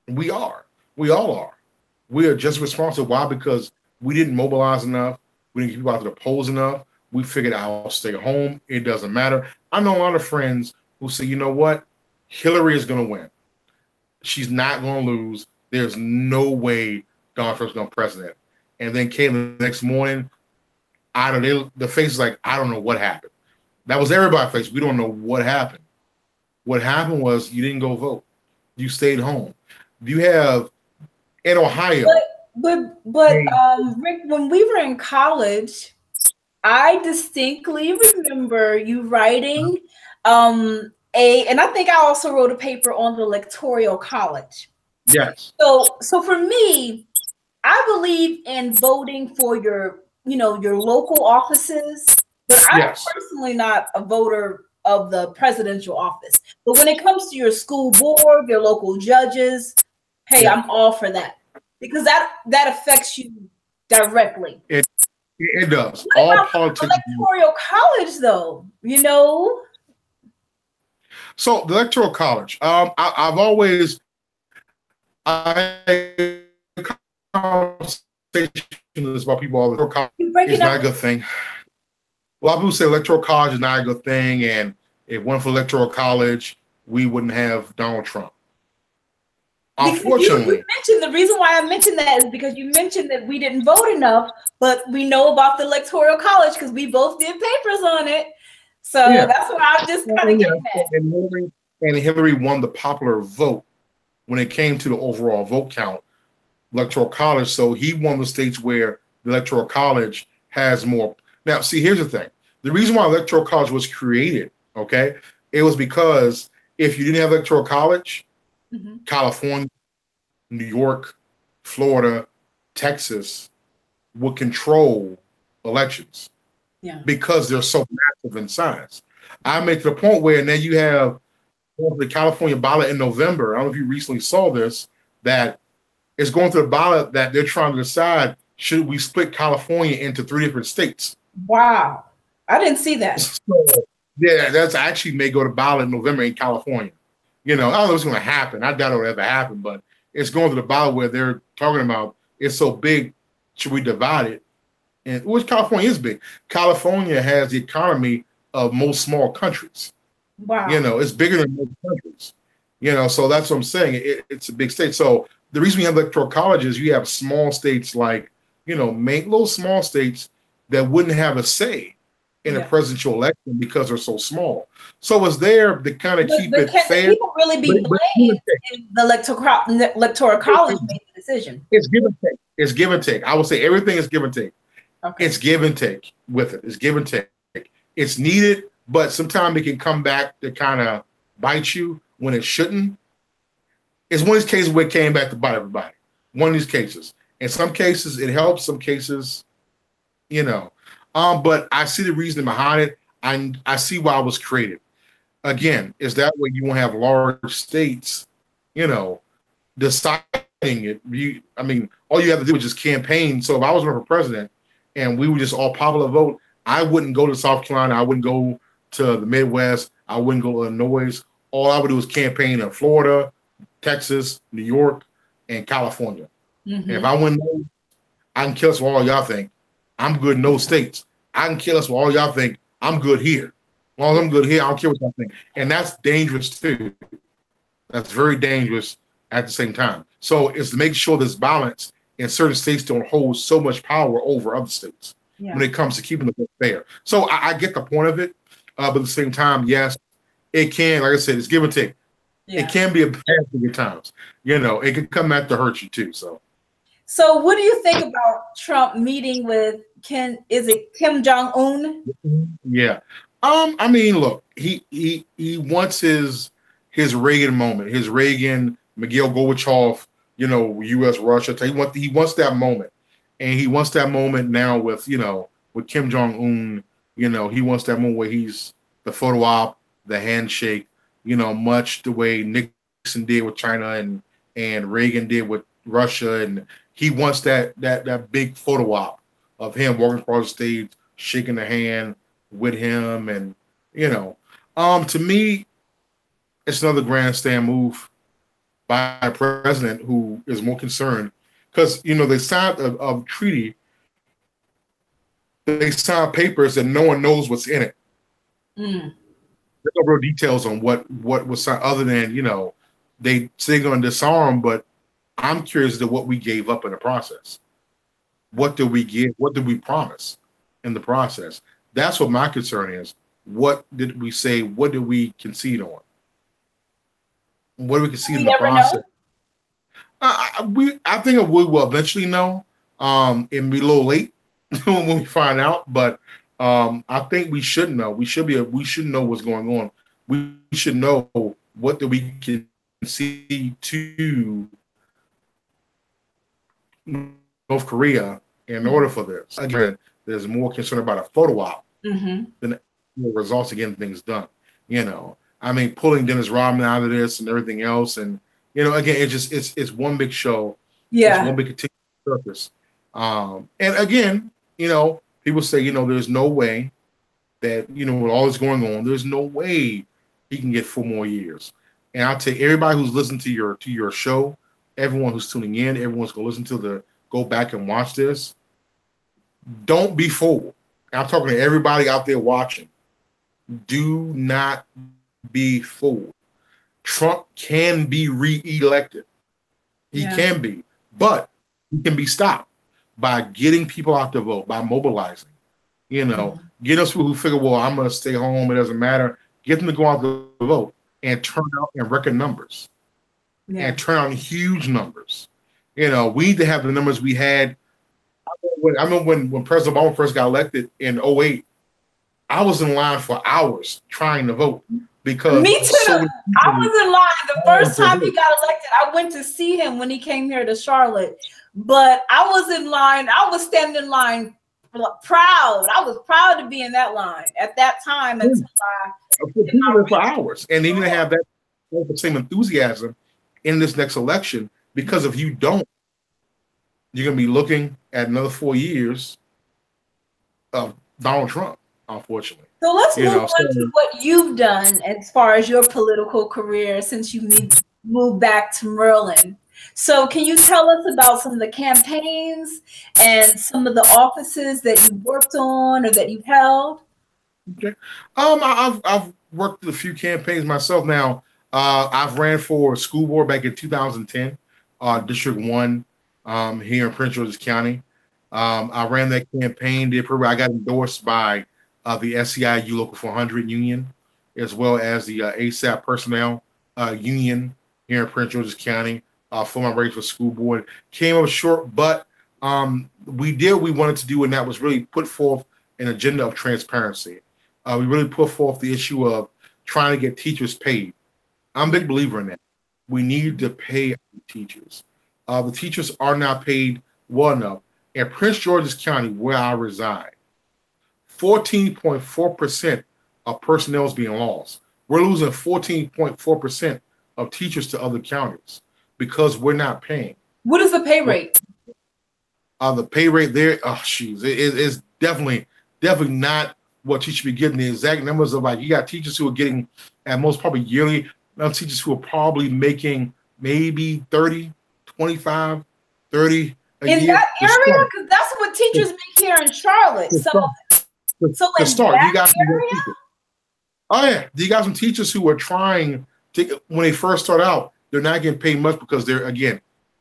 We all are. We are just responsible. Why? Because we didn't mobilize enough. We didn't get people out to the polls enough. We figured I'll stay home. It doesn't matter. I know a lot of friends who say, you know what? Hillary is going to win. She's not going to lose. There's no way Donald Trump's going to be president. And then came the next morning, the face is like, I don't know what happened. That was everybody's face. We don't know what happened. What happened was you didn't go vote. You stayed home. You have in Ohio. But Rick, when we were in college, I distinctly remember you writing and I think I also wrote a paper on the Electoral College. Yes. So for me, I believe in voting for your local offices, but I'm personally not a voter of the presidential office. But when it comes to your school board, your local judges, hey, I'm all for that, because that affects you directly. It does. What all politics. Electoral college, though, you know. So the Electoral College, I've always conversations about people all the time. It's not a good thing. A lot of people say Electoral College is not a good thing, and if it weren't for Electoral College, we wouldn't have Donald Trump. Unfortunately, you mentioned, the reason why I mentioned that is because you mentioned that we didn't vote enough, but we know about the Electoral College because we both did papers on it. So that's what I'm just kind of getting at. And Hillary won the popular vote when it came to the overall vote count, Electoral College. So he won the states where the Electoral College has more. Now, see, here's the thing. The reason why Electoral College was created, okay, it was because if you didn't have Electoral College, California, New York, Florida, Texas would control elections because they're so massive in size. I make to the point where now you have the California ballot in November. I don't know if you recently saw this, that It's going to the ballot that they're trying to decide, should we split California into 3 different states? Wow. I didn't see that. So, yeah, that's actually may go to ballot in November in California. I don't know what's going to happen. I doubt it'll ever happen, but it's going to the ballot where they're talking about it's so big, should we divide it? And which California is big. California has the economy of most small countries. Wow. It's bigger than most countries. So that's what I'm saying. It's a big state. So the reason we have electoral colleges, you have small states like, little small states that wouldn't have a say in a presidential election because they're so small. So it's there to kind of keep it fair. People really be blamed if the electoral college made the decision. It's give and take. It's give and take. I would say everything is give and take. Okay. It's give and take with it. It's give and take. It's needed, but sometimes it can come back to kind of bite you when it shouldn't. It's one of these cases where it came back to bite everybody. One of these cases. In some cases, it helps. Some cases, but I see the reason behind it. I see why it was created. Again, is that way you won't have large states, deciding it. All you have to do is just campaign. So if I was running for president and we were just all popular vote, I wouldn't go to South Carolina. I wouldn't go to the Midwest. I wouldn't go to Illinois. All I would do is campaign in Florida, Texas, New York, and California. Mm-hmm. And if I win those, I can kill us for all y'all think I'm good in those states. I can kill us for all y'all think I'm good here. As long as I'm good here, I don't care what y'all think. And that's dangerous too. That's very dangerous at the same time. So it's to make sure there's balance and certain states don't hold so much power over other states when it comes to keeping the vote fair. So I get the point of it. But at the same time, yes, it can, like I said, it's give and take. Yeah. It can be a bad thing at times. It can come back to hurt you too. So what do you think about Trump meeting with Kim Jong-un? Yeah. Look, he wants his Reagan moment, his Reagan, Mikhail Gorbachev, U.S. Russia. He wants that moment. And he wants that moment now with Kim Jong-un. He wants that moment where he's the photo op, the handshake, much the way Nixon did with China and Reagan did with Russia. And he wants that big photo op of him walking across the stage, shaking the hand with him. And, to me, it's another grandstand move by a president who is more concerned because, they signed a treaty. They signed papers and no one knows what's in it. Mm. There's no real details on what was signed other than, they say they're going to disarm, but I'm curious to what we gave up in the process. What did we give? What did we promise in the process? That's what my concern is. What did we say? What did we concede on? What did we concede in the process? I think we will eventually know. It'll be a little late when we find out, but I think we should know. We should know what's going on. We should know what did we concede to North Korea in order for this. Again, there's more concern about a photo op than the results of getting things done. Pulling Dennis Rodman out of this and everything else, and again, it's one big show. Yeah, it's one big continuous circus. And again, people say, there's no way that with all this going on, there's no way he can get 4 more years. And I'll tell you, everybody who's listening to your show, everyone who's tuning in, everyone's going to listen to go back and watch this. Don't be fooled. I'm talking to everybody out there watching. Do not be fooled. Trump can be re-elected. He can be, but he can be stopped by getting people out to vote, by mobilizing. Get us people who figure, well, I'm going to stay home. It doesn't matter. Get them to go out to vote and turn out in record numbers and turn out in huge numbers. We need to have the numbers we had. I remember when President Obama first got elected in 2008, I was in line for hours trying to vote because me too. I was in line the first time he got elected. I went to see him when he came here to Charlotte, but I was in line. I was standing in line proud. I was proud to be in that line at that time until for hours. And they're going to have that same enthusiasm in this next election because if you don't, you're going to be looking at another 4 years of Donald Trump, unfortunately. So let's You move know, on to what you've done as far as your political career since you moved back to Maryland. So can you tell us about some of the campaigns and some of the offices that you worked on or that you've held? okay. I've worked with a few campaigns myself. Now, I've ran for school board back in 2010, District 1, here in Prince George's County. I ran that campaign. I got endorsed by the SEIU Local 400 Union, as well as the ASAP Personnel Union here in Prince George's County for my race for school board. Came up short, but we did what we wanted to do, and that was really put forth an agenda of transparency. We really put forth the issue of trying to get teachers paid. I'm a big believer in that. We need to pay teachers. The teachers are not paid well enough. In Prince George's County, where I reside, 14.4% of personnel is being lost. We're losing 14.4% of teachers to other counties because we're not paying. What is the pay rate? The pay rate there, it's definitely not what teachers be getting. The exact numbers of, like, you got teachers who are getting at most probably yearly, teachers who are probably making maybe 30, 25, 30 a year. In that area? Because that's what teachers make here in Charlotte. So in that you got area? Oh yeah, you got some teachers who are trying to, when they first start out, they're not getting paid much because they're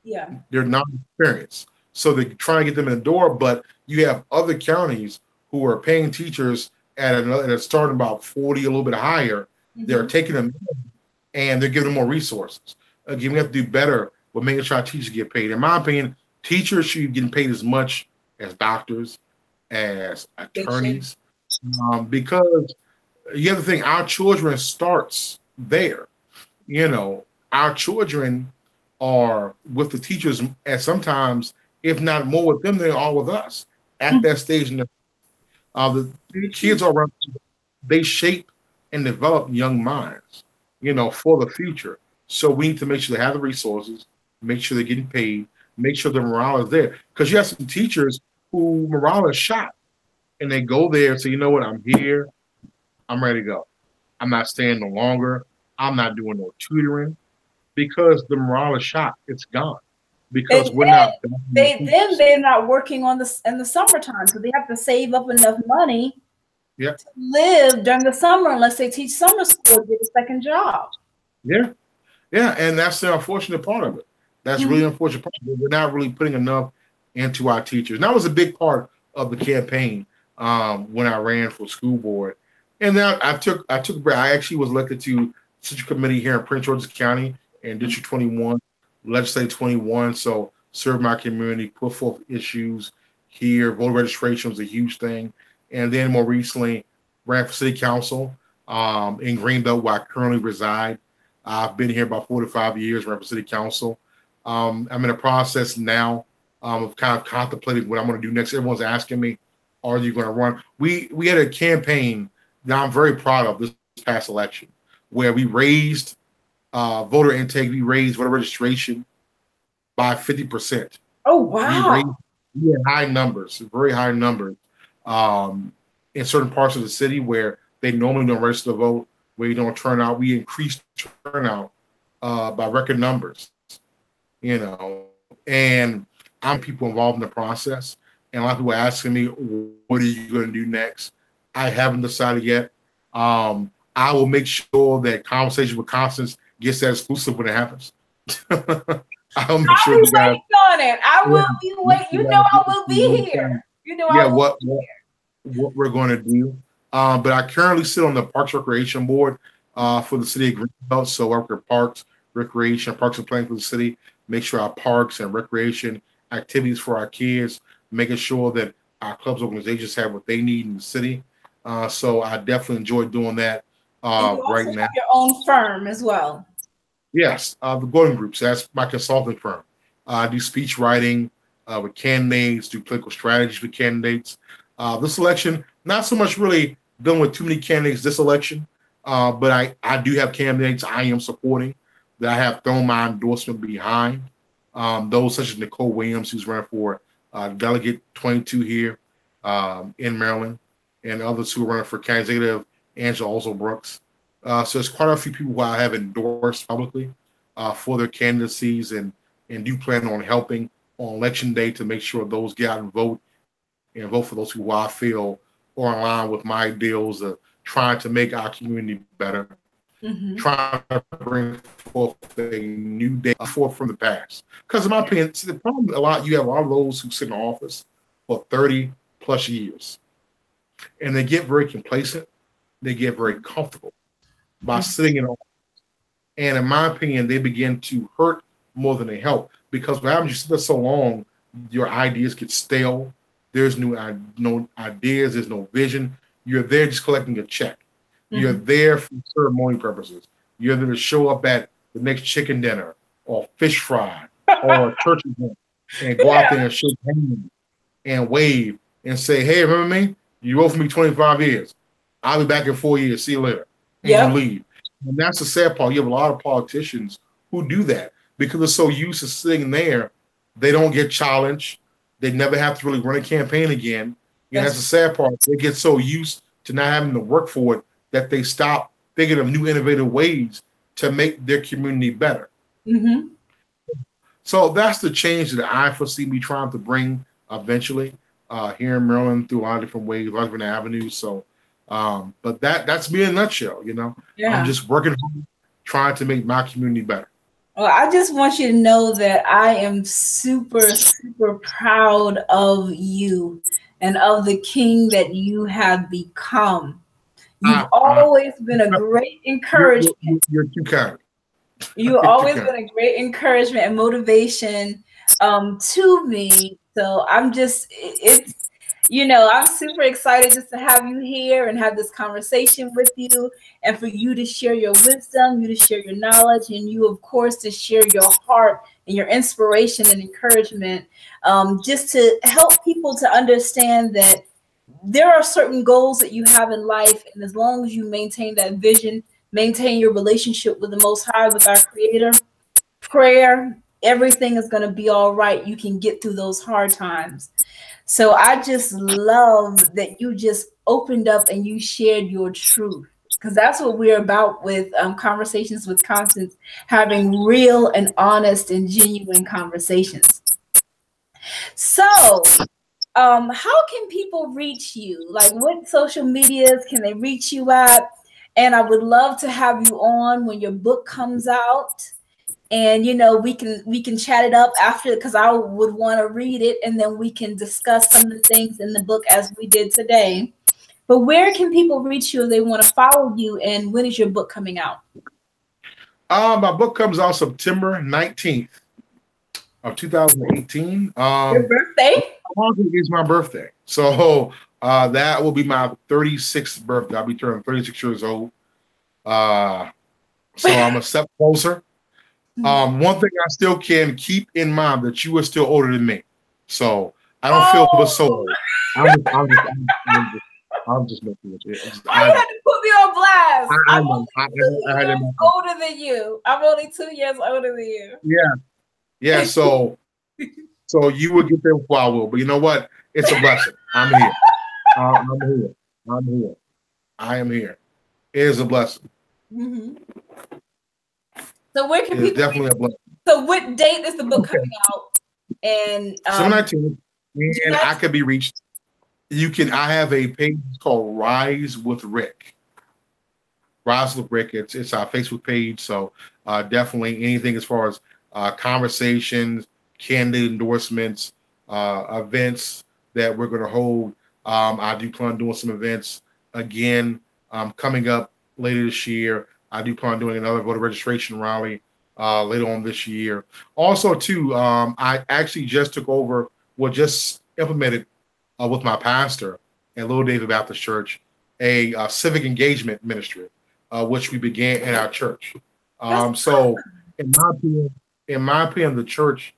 not experienced. So they're trying to get them in the door, but you have other counties who are paying teachers at starting about 40, a little bit higher. Mm-hmm. They're taking them in and they're giving them more resources. Again, we have to do better with making sure our teachers get paid. In my opinion, teachers should be getting paid as much as doctors, as attorneys, because the other thing, our children starts there. You know, our children are with the teachers, and sometimes, if not more with them, they are with us at that stage. The kids are around, they shape and develop young minds, for the future. So we need to make sure they have the resources, make sure they're getting paid, make sure the morale is there. Because you have some teachers who morale is shot, and they go there and say, you know what, I'm here, I'm ready to go. I'm not staying no longer. I'm not doing no tutoring because the morale is shot. It's gone because they're not working in the summertime, so they have to save up enough money to live during the summer unless they teach summer school to get a second job. Yeah, and that's the unfortunate part of it. That's really unfortunate part of it. We're not really putting enough into our teachers. And that was a big part of the campaign when I ran for school board. And then I took a break. I actually was elected to Civic Committee here in Prince George's County in District 21, Legislative 21. So serve my community, put forth issues here. Voter registration was a huge thing. And then more recently, ran for City Council in Greenbelt, where I currently reside. I've been here about 4 to 5 years, ran for City Council. I'm in a process now of kind of contemplating what I'm going to do next. Everyone's asking me, are you going to run? We had a campaign that I'm very proud of this past election, where we raised voter intake, we raised voter registration by 50%. Oh, wow. We had high numbers, very high numbers in certain parts of the city where they normally don't register to vote, where you don't turn out. We increased turnout by record numbers, and I'm people involved in the process. And a lot of people are asking me, what are you going to do next? I haven't decided yet. I will make sure that Conversation with Constance gets that exclusive when it happps. I'll make sure you guys on it. I will be waiting. I will be here. What we're going to do. But I currently sit on the Parks Recreation Board for the City of Greenbelt. So I work with Parks, Recreation, Parks and Planning for the city. Make sure our parks and recreation activities for our kids, making sure that our clubs, organizations have what they need in the city. So I definitely enjoy doing that right now. Your own firm as well. Yes, the Gordon Groups. That's my consulting firm. I do speech writing with candidates, do political strategies with candidates. This election, not so much really dealing with too many candidates this election, but I do have candidates I am supporting that I have thrown my endorsement behind. Those such as Nicole Williams, who's running for Delegate 22 here in Maryland, and others who are running for Executive, Angela Also Brooks. So there's quite a few people who I have endorsed publicly for their candidacies, and do plan on helping on election day to make sure those get out and vote for those who I feel are in line with my ideals of trying to make our community better, trying to bring forth a new day forth from the past. Because in my opinion, see, the problem you have a lot of those who sit in office for 30 plus years, and they get very complacent, they get very comfortable by sitting in office. And in my opinion, they begin to hurt more than they help, because what happens, you sit there so long, your ideas get stale. There's no ideas, there's no vision. You're there just collecting a check. You're there for ceremony purposes. You're there to show up at the next chicken dinner or fish fry or a church event and go out there and shake hands and wave and say, hey, remember me? You owe me 25 years. I'll be back in 4 years. See you later. And you leave. And that's the sad part. You have a lot of politicians who do that because they're so used to sitting there, they don't get challenged. They never have to really run a campaign again. And that's the sad part. They get so used to not having to work for it that they stop thinking of new innovative ways to make their community better. So that's the change that I foresee me trying to bring eventually here in Maryland through a lot of different ways, a lot of different avenues. So, but that's me in a nutshell, you know. I'm just working hard, trying to make my community better. Well, I just want you to know that I am super, super proud of you and of the king that you have become. You've always been a great encouragement. You're too kind. You've always been a great encouragement and motivation to me. So I'm I'm super excited just to have you here and have this conversation with you, and for you to share your wisdom, you to share your knowledge, and you, of course, to share your heart and your inspiration and encouragement, just to help people to understand that there are certain goals that you have in life, and as long as you maintain that vision, maintain your relationship with the Most High, with our Creator, prayer, everything is going to be all right. You can get through those hard times. So I just love that you just opened up and you shared your truth, because that's what we're about with Conversations with Constance, having real and honest and genuine conversations. So how can people reach you? Like, what social medias can they reach you at? And I would love to have you on when your book comes out. And, we can chat it up after, because I would want to read it, and then we can discuss some of the things in the book as we did today. But where can people reach you if they want to follow you, and when is your book coming out? My book comes out September 19th of 2018. Your birthday? August is my birthday. So that will be my 36th birthday. I'll be turning 36 years old. So I'm a step closer. One thing I still can keep in mind that you are still older than me, so I don't feel so old. I'm just making it. Why you had to put me on blast? I'm only 2 years older than you. I'm only 2 years older than you. Yeah. So you will get there before I will. But you know what? It's a blessing. I'm here. I am here. It is a blessing. So where can people? Definitely a blessing. So what date is the book coming out? And September 19th, and I can be reached. I have a page called Rise with Ric. Rise with Ric. It's our Facebook page. So definitely anything as far as conversations, candidate endorsements, events that we're going to hold. I do plan on doing some events again coming up later this year. I do plan on doing another voter registration rally later on this year. Also, too, I actually just implemented with my pastor at Little David Baptist Church a civic engagement ministry, which we began in our church. So, in my opinion, the church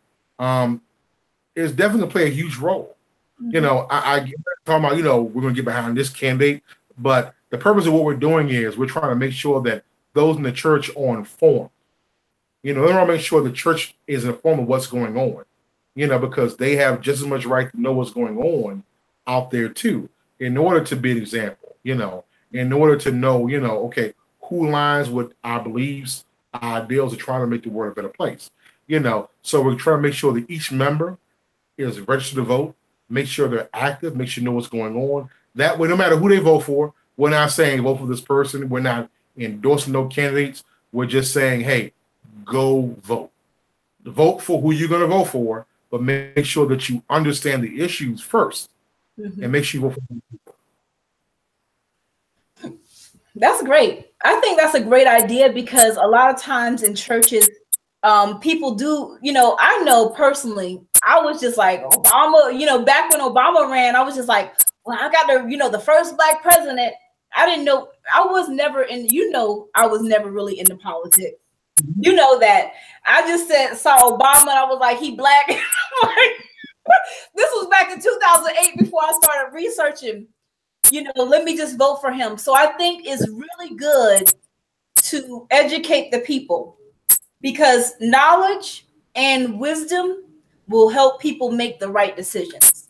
is definitely going to play a huge role. I get talking about, we're going to get behind this candidate, but the purpose of what we're doing is we're trying to make sure that those in the church are informed. You know, they want to make sure the church is informed of what's going on, you know, because they have just as much right to know what's going on out there too, in order to be an example, you know, in order to know, you know, okay, who aligns with our beliefs, our ideals, of trying to make the world a better place, you know. So we're trying to make sure that each member is registered to vote, make sure they're active, make sure you know what's going on. That way, no matter who they vote for, we're not saying vote for this person. We're not endorsing no candidates. We're just saying, hey, go vote. Vote for who you're going to vote for, but make sure that you understand the issues first, and make sure you vote for people. That's great. I think that's a great idea, because a lot of times in churches, people do, you know, I know personally, I was just like, Obama, you know, back when Obama ran, I was just like, well, I got the, you know, the first Black president. I didn't know, I was never in, you know, I was never really into politics. You know that. I just saw Obama and I was like, he Black. This was back in 2008 before I started researching, you know, let me just vote for him. So I think it's really good to educate the people, because knowledge and wisdom will help people make the right decisions.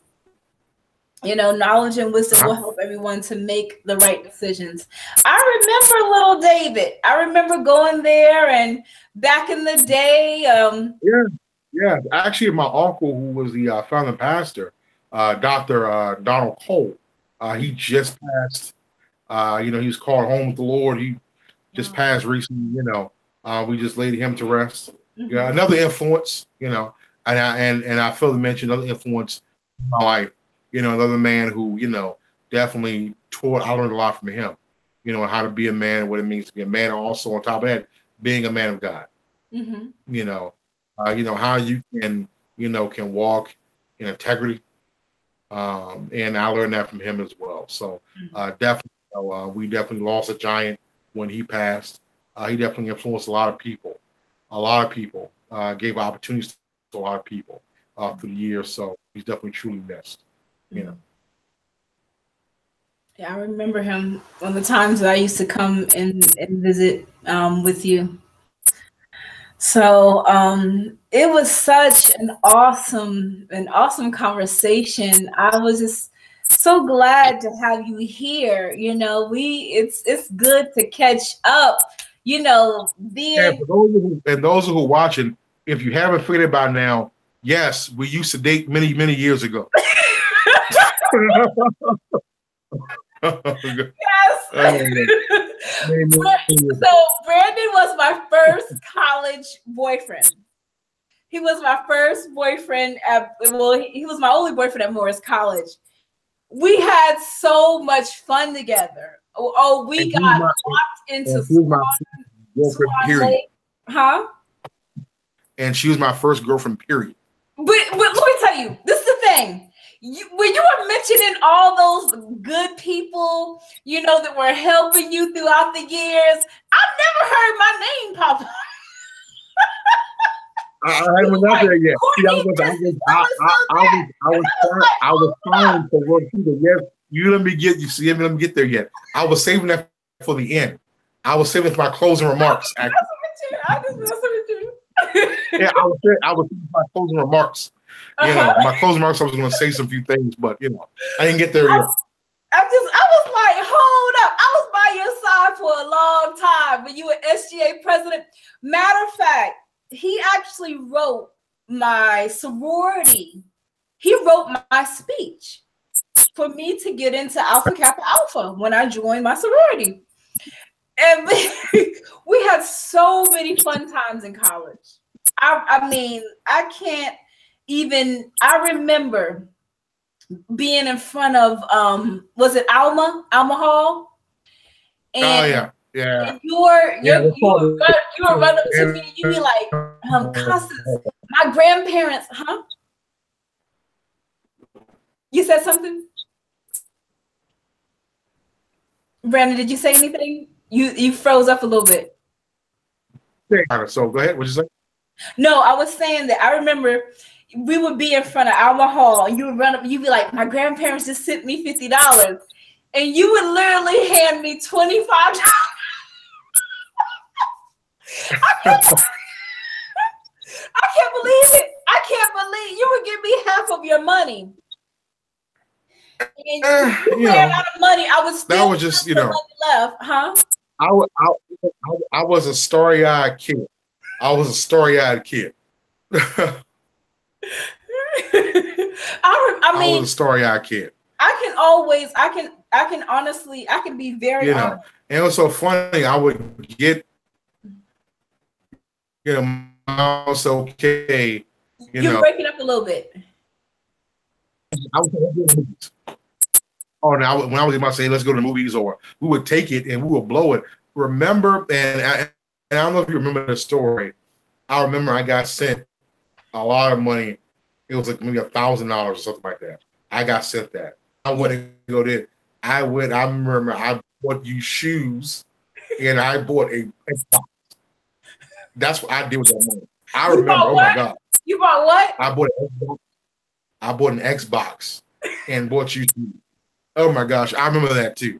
You know, knowledge and wisdom will help everyone to make the right decisions. I remember little David. I remember going there, and back in the day. Yeah. Actually, my uncle, who was the founding pastor, Dr. Donald Cole, he just passed. You know, he was called home with the Lord. He just passed recently. You know, we just laid him to rest. Yeah, another influence. You know, and I failed to mention another influence in my life. You know, another man who, you know, definitely taught. I learned a lot from him. You know, how to be a man, what it means to be a man, and also on top of that, being a man of God. You know, how you can, you know, can walk in integrity. And I learned that from him as well. So definitely, we definitely lost a giant when he passed. He definitely influenced a lot of people. Gave opportunities to a lot of people through the years. So he's definitely truly missed. You know. Yeah, I remember him on the times that I used to come and visit with you. So it was such an awesome conversation. I was just so glad to have you here. You know, it's good to catch up. You know, being for those who are watching, if you haven't figured it by now, yes, we used to date many years ago. Yes. So Brandon was my first college boyfriend. He was my first boyfriend he was my only boyfriend at Morris College. We had so much fun together. We got locked into period. Huh? And she was my first girlfriend, period. But let me tell you, this is the thing. When you were mentioning all those good people, you know, that were helping you throughout the years, I've never heard my name pop up. I haven't got there yet. I was trying to work through the yes. Let me get there yet. I was saving that for the end. I was saving it for my closing remarks. I just messing with you. Yeah, I was saving my closing remarks. You know, my closing remarks, I was going to say some few things, but, you know, I didn't get there yet. I was like, hold up. I was by your side for a long time when you were SGA president. Matter of fact, he actually wrote my sorority. He wrote my speech for me to get into Alpha Kappa Alpha when I joined my sorority. And we had so many fun times in college. I mean, I can't even, I remember being in front of, was it Alma Hall? And, and you were run up to me, you be like, Constance, my grandparents, huh? You said something? Brandon, did you say anything? You froze up a little bit. So go ahead, what'd you say? No, I was saying that I remember we would be in front of Alma Hall, and you would run up, you'd be like, my grandparents just sent me $50. And you would literally hand me $25. I can't believe it. I can't believe you would give me half of your money. And you You ran know, out of money. I was still that was just, you know, money left, huh? I was a starry-eyed kid. I was a starry-eyed kid. I I mean, was a starry-eyed kid. I can honestly, I can be very You know, honest. and it was so funny. I would get, you know, mom's okay. You You're know, breaking up a little bit. I was, oh, now when I was in my say, let's go to the movies, or we would take it and we would blow it. Remember, and I don't know if you remember the story. I remember I got sent a lot of money. It was like maybe $1,000 or something like that. I got sent that. I went and go there. I remember I bought you shoes, and I bought a Xbox. That's what I did with that money. I You remember. bought Oh what? my God! You bought what? I bought an Xbox. I bought an Xbox and bought you shoes. Oh my gosh! I remember that too.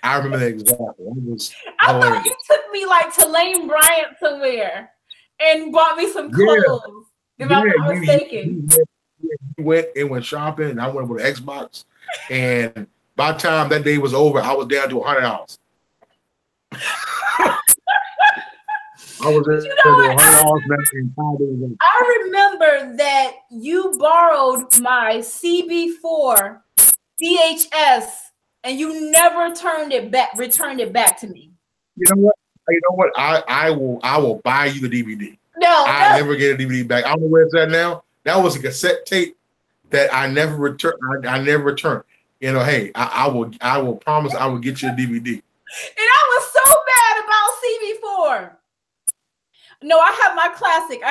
I remember that exactly. It was I hilarious. thought you took me like to Lane Bryant somewhere and bought me some clothes. If I'm not mistaken. You went and went shopping, and I went with an Xbox. And by the time that day was over, I was down to $100. I was You know $100. I remember that you borrowed my CB4 VHS and you never returned it back to me. You know what? You know what? I will buy you the DVD. I never get a DVD back. I don't know where it's at now. That was a cassette tape that I never returned. I never returned. You know, hey, I will promise I will get you a DVD. And I was so mad about CB4. No, I have my classic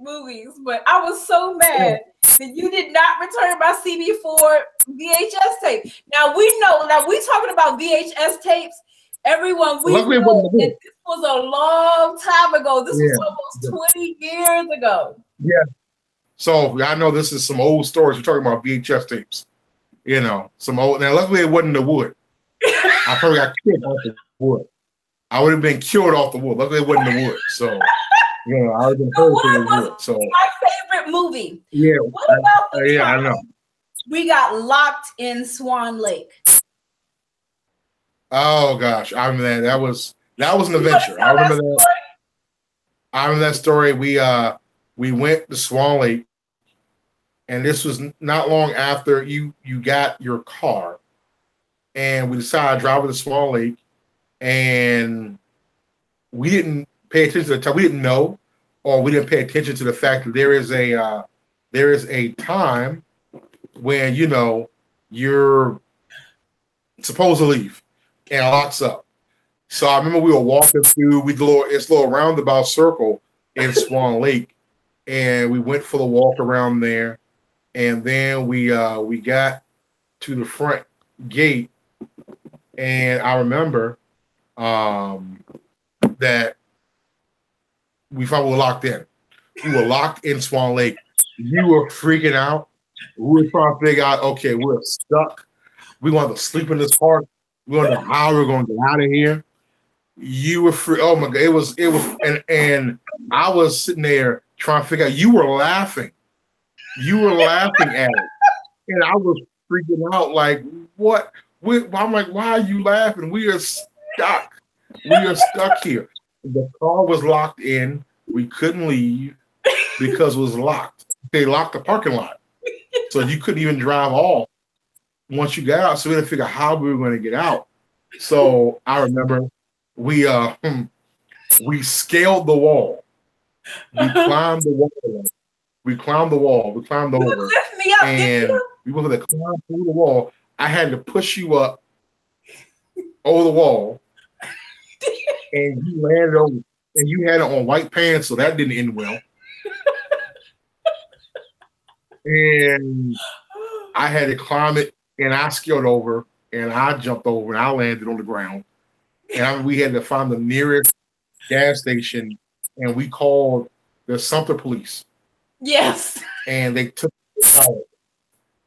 movies, but I was so mad that you did not return my CB4 VHS tape. Now we talking about VHS tapes. Everyone, we know that this was a long time ago. This was almost 20 years ago. Yeah. So I know this is some old stories. We're talking about VHS tapes. You know, some old. Now, luckily, it wasn't the wood. I probably got killed off the wood. I would have been killed off the wood. Luckily, it wasn't the wood. So, you know, I would have been hurt the wood. So, my favorite movie. Yeah. What about the I know. We got locked in Swan Lake. Oh gosh, I remember that. That was an adventure. I remember that. I remember that story. We went to Swan Lake, and this was not long after you got your car, and we decided to drive to Swan Lake, and we didn't pay attention to the time. We didn't know, or we didn't pay attention to the fact that there is a time when you're supposed to leave. And it locks up. So I remember we were walking through it's a little roundabout circle in Swan Lake, and we went for the walk around there, and then we got to the front gate, and I remember that we thought we were locked in. We were locked in Swan Lake. You were freaking out. We were trying to figure out, okay, we're stuck. We want to sleep in this park. We don't know how we're going to get out of here. You were free. Oh my God. It was, and I was sitting there trying to figure out, you were laughing. You were laughing at it. And I was freaking out like, what? I'm like, why are you laughing? We are stuck. We are stuck here. The car was locked in. We couldn't leave because it was locked. They locked the parking lot. So you couldn't even drive off once you got out. So we had to figure out how we were going to get out. So I remember we scaled the wall. We climbed the wall. We climbed over. Lift me up, and we were going to climb through the wall. I had to push you up over the wall. And you landed over. And you had it on white pants, so that didn't end well. And I had to climb it, and I scaled over, and I jumped over, and I landed on the ground. And we had to find the nearest gas station, and we called the Sumter police. Yes. And they took us out.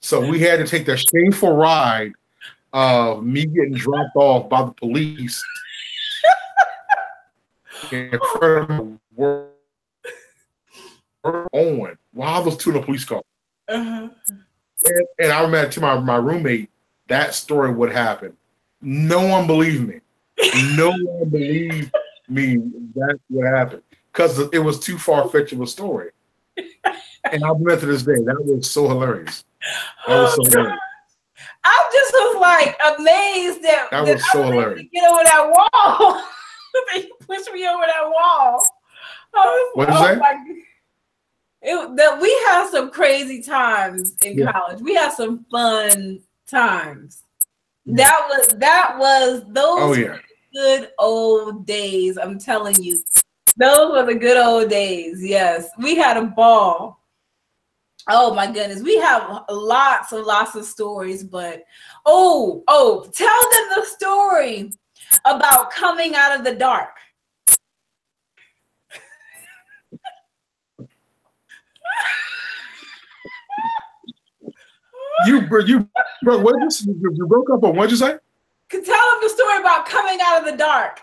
So we had to take the shameful ride of me getting dropped off by the police in front of the world. on while those two in the police car. Uh-huh. And I remember to my roommate, that story would happen. No one believed me. No one believed me that's what happened. Because it was too far-fetched of a story. And I remember to this day, that was so hilarious. That was so hilarious. I just was like amazed that was so hilarious. Get over that wall. They pushed me over that wall. What did you say? We had some crazy times in college. We had some fun times. That was those were the good old days. I'm telling you, those were the good old days. Yes, we had a ball. Oh my goodness, we have lots of stories. But tell them the story about coming out of the dark. You broke up on what'd you say? Tell them the story about coming out of the dark.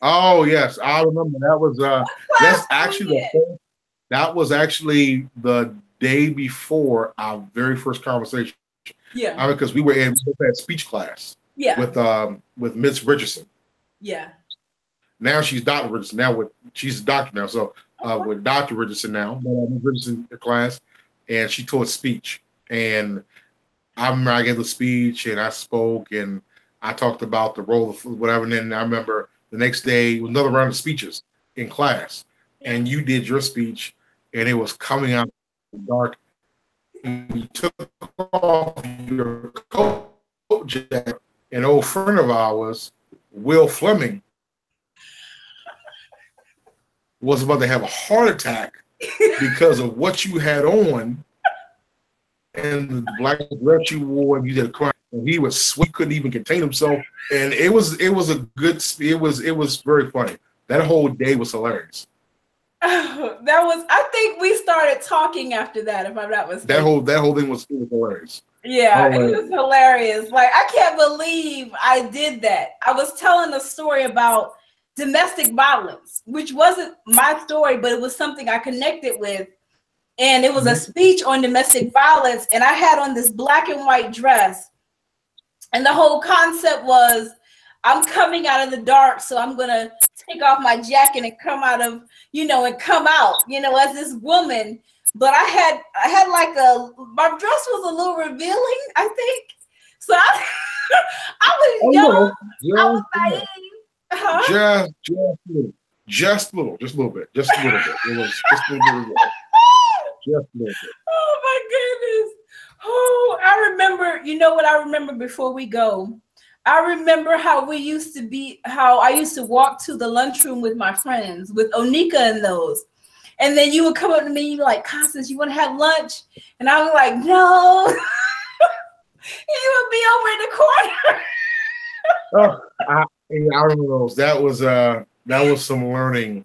Oh yes, I remember that was that was actually the day before our very first conversation. Yeah, because we were in that speech class. Yeah, with Miss Richardson. Yeah. Now she's Dr. Richardson. She's a doctor now. So with Dr. Richardson now, Miss Richardson class, and she taught speech. And I remember I gave the speech and I spoke and I talked about the role of whatever. And then I remember the next day was another round of speeches in class, and you did your speech, and it was coming out of the dark. And you took off your coat jacket. An old friend of ours, Will Fleming, was about to have a heart attack because of what you had on and the black dress you wore, and you did a crime. And he was sweet, couldn't even contain himself, and it was very funny. That whole day was hilarious. I think we started talking after that, if I'm not mistaken. That whole thing was hilarious. Yeah, it was hilarious. Like, I can't believe I did that. I was telling a story about domestic violence, which wasn't my story, but it was something I connected with. And it was a speech on domestic violence. And I had on this black and white dress. And the whole concept was, I'm coming out of the dark, so I'm going to take off my jacket and come out, as this woman. But I had like my dress was a little revealing, I think. So I was young. I was naive. Huh? Just a little bit. It was just a little bit. Just a little bit. Oh my goodness. Oh, I remember, what I remember before we go? I remember how I used to walk to the lunchroom with my friends, with Onika and those. And then you would come up to me and you'd be like, Constance, you want to have lunch? And I was like, no. You would be over in the corner. I remember those. That was some learning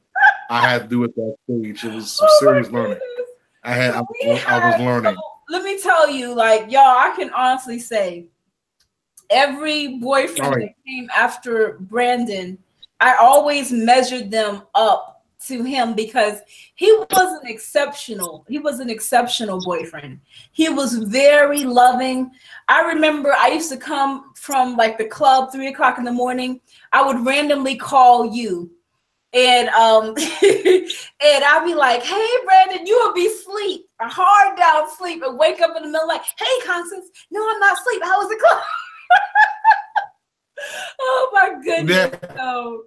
I had to do at that stage. It was some serious learning. I was learning. Let me tell you, y'all, I can honestly say every boyfriend that came after Brandon, I always measured them up to him because he was an exceptional boyfriend. He was very loving. I remember I used to come from the club 3 o'clock in the morning. I would randomly call you and and I'd be like, hey Brandon, you would be asleep, a hard down sleep, and wake up in the middle hey Constance, no, I'm not asleep. How was the club? Oh my goodness. Yeah. So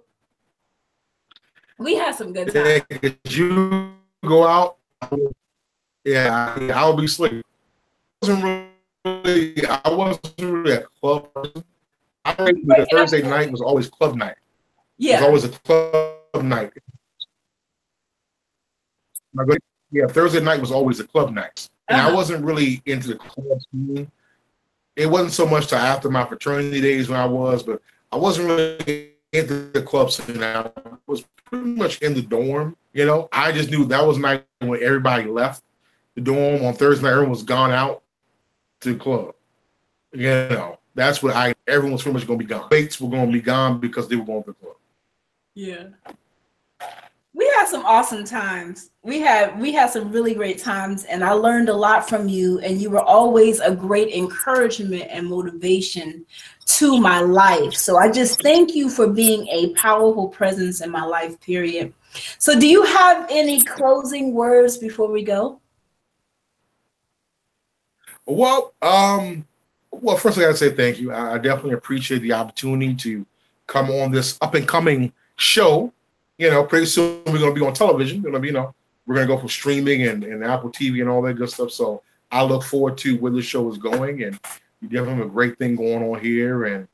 we had some good times. Yeah, you go out, I'll be asleep. I wasn't really a club person. I think the Thursday night was always club night. Yeah. It was always a club night. Thursday night was always a club night. And I wasn't really into the club scene. It wasn't so much after my fraternity days when I was, but I wasn't really into the club scene. I was pretty much in the dorm, I just knew that was night when everybody left the dorm on Thursday night. Everyone was gone out to the club. That's what everyone was pretty much going to be gone. Mates were going to be gone because they were going to the club. Yeah. We had some awesome times. We had some really great times, and I learned a lot from you, and you were always a great encouragement and motivation to my life. So I just thank you for being a powerful presence in my life, period. So do you have any closing words before we go? Well, well, first I gotta say thank you. I definitely appreciate the opportunity to come on this up and coming show. Pretty soon we're gonna be on television. We're gonna go for streaming and Apple TV and all that good stuff. So I look forward to where the show is going, and you definitely have a great thing going on here. And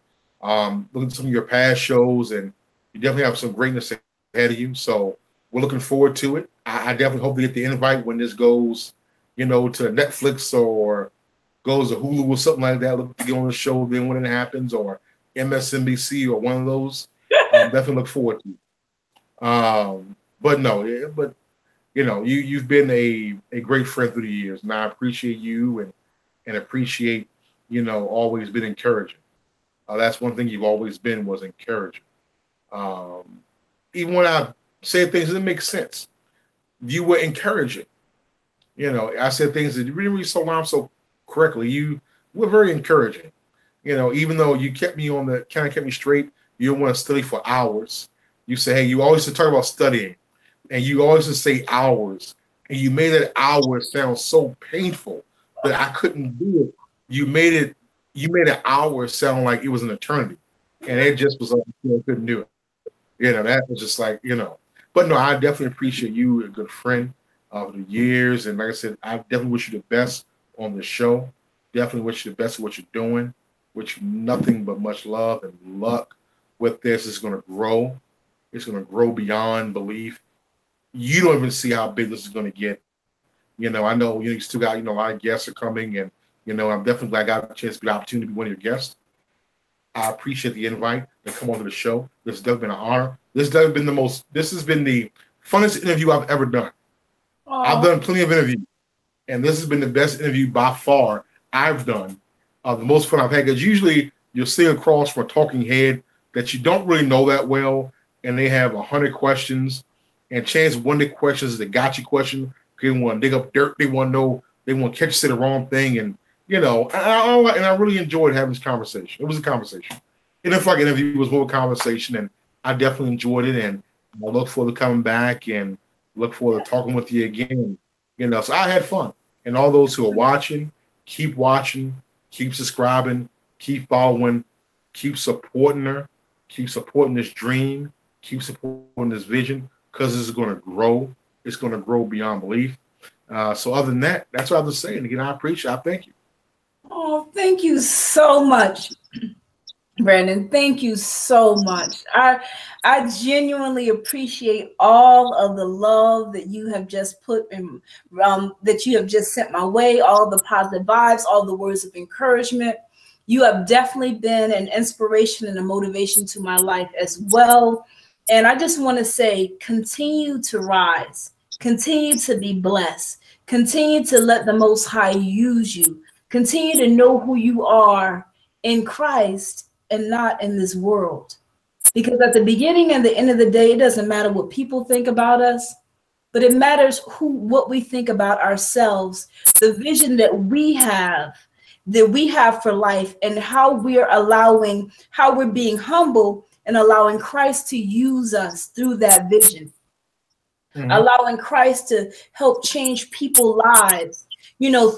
look at some of your past shows, and you definitely have some greatness ahead of you. So we're looking forward to it. I definitely hope to get the invite when this goes, to Netflix or goes to Hulu or something like that. Look to get on the show then when it happens, or MSNBC or one of those. Definitely look forward to it. But no, yeah, but you've been a great friend through the years, and I appreciate you and appreciate always been encouraging. That's one thing you've always been, was encouraging. Even when I say things that didn't make sense, you were encouraging. I said things that really so correctly. You were very encouraging. Even though you kept me kept me straight, you didn't want to study for hours. You say, hey, you always talk about studying, and you always say hours, and you made that hour sound so painful that I couldn't do it. You made an hour sound like it was an eternity, and it just was like, I couldn't do it. That was just like. But no, I definitely appreciate you, a good friend of the years, and like I said, I definitely wish you the best on the show. Definitely wish you the best of what you're doing. Wish you nothing but much love and luck with this. It's going to grow. It's going to grow beyond belief. You don't even see how big this is going to get. I know you still got a lot of guests are coming, and I'm definitely glad I got a chance to be the opportunity to be one of your guests. I appreciate the invite to come on to the show. This has definitely been an honor. This has been the funnest interview I've ever done. Aww. I've done plenty of interviews, and this has been the best interview by far I've done. The most fun I've had, because usually you'll sit across from a talking head that you don't really know that well, and they have 100 questions, and chance one of the questions is a gotcha question. They want to dig up dirt. They want to know. They want to catch you say the wrong thing, and I really enjoyed having this conversation. It was a conversation. It didn't feel like an interview. It was more of a conversation, and I definitely enjoyed it, and I look forward to coming back and look forward to talking with you again. So I had fun. And all those who are watching, keep subscribing, keep following, keep supporting her, keep supporting this dream, keep supporting this vision, because this is going to grow. It's going to grow beyond belief. So other than that, that's what I have to say. And again, I appreciate it. I thank you. Oh, thank you so much, Brandon. Thank you so much. I genuinely appreciate all of the love that you have just put in, that you have just sent my way, all the positive vibes, all the words of encouragement. You have definitely been an inspiration and a motivation to my life as well. And I just want to say, continue to rise, continue to be blessed, continue to let the Most High use you, continue to know who you are in Christ and not in this world. Because at the beginning and the end of the day, it doesn't matter what people think about us, but it matters what we think about ourselves, the vision that we have for life, and how we're being humble and allowing Christ to use us through that vision. Mm-hmm. Allowing Christ to help change people's lives.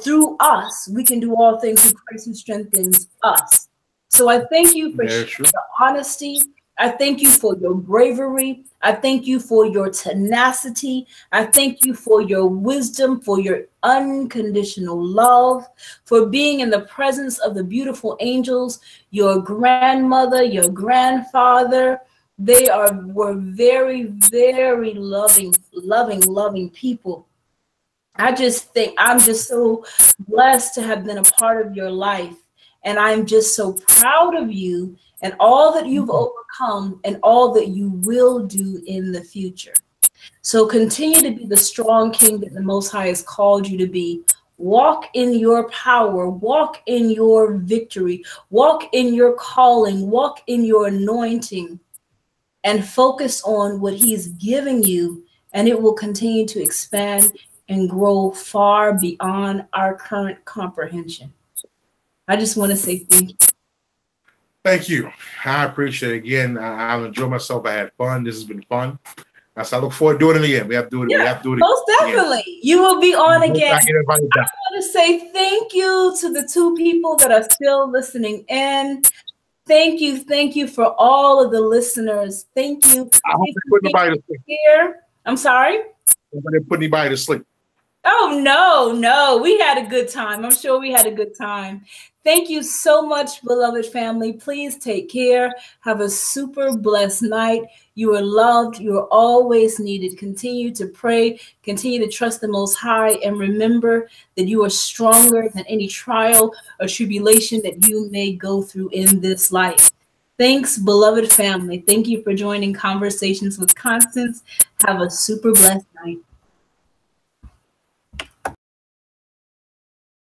Through us, we can do all things through Christ who strengthens us. So I thank you for the honesty. I thank you for your bravery. I thank you for your tenacity. I thank you for your wisdom, for your unconditional love, for being in the presence of the beautiful angels, your grandmother, your grandfather. They were very, very loving people. I just think I'm just so blessed to have been a part of your life. And I'm just so proud of you and all that you've overcome and all that you will do in the future. So continue to be the strong king that the Most High has called you to be. Walk in your power, walk in your victory, walk in your calling, walk in your anointing, and focus on what he's giving you and it will continue to expand and grow far beyond our current comprehension. I just want to say thank you. Thank you. I appreciate it. Again, I've enjoyed myself. I had fun. This has been fun. So I look forward to doing it again. We have to do it. Yeah, we have to do it most definitely. Again. You will be on again. I want to say thank you to the 2 people that are still listening in. Thank you for all of the listeners. Thank you. I hope they put nobody to sleep. Here. I'm sorry? Nobody put anybody to sleep. Oh, no. We had a good time. I'm sure we had a good time. Thank you so much, beloved family. Please take care. Have a super blessed night. You are loved. You are always needed. Continue to pray. Continue to trust the Most High. And remember that you are stronger than any trial or tribulation that you may go through in this life. Thanks, beloved family. Thank you for joining Conversations with Constance. Have a super blessed night.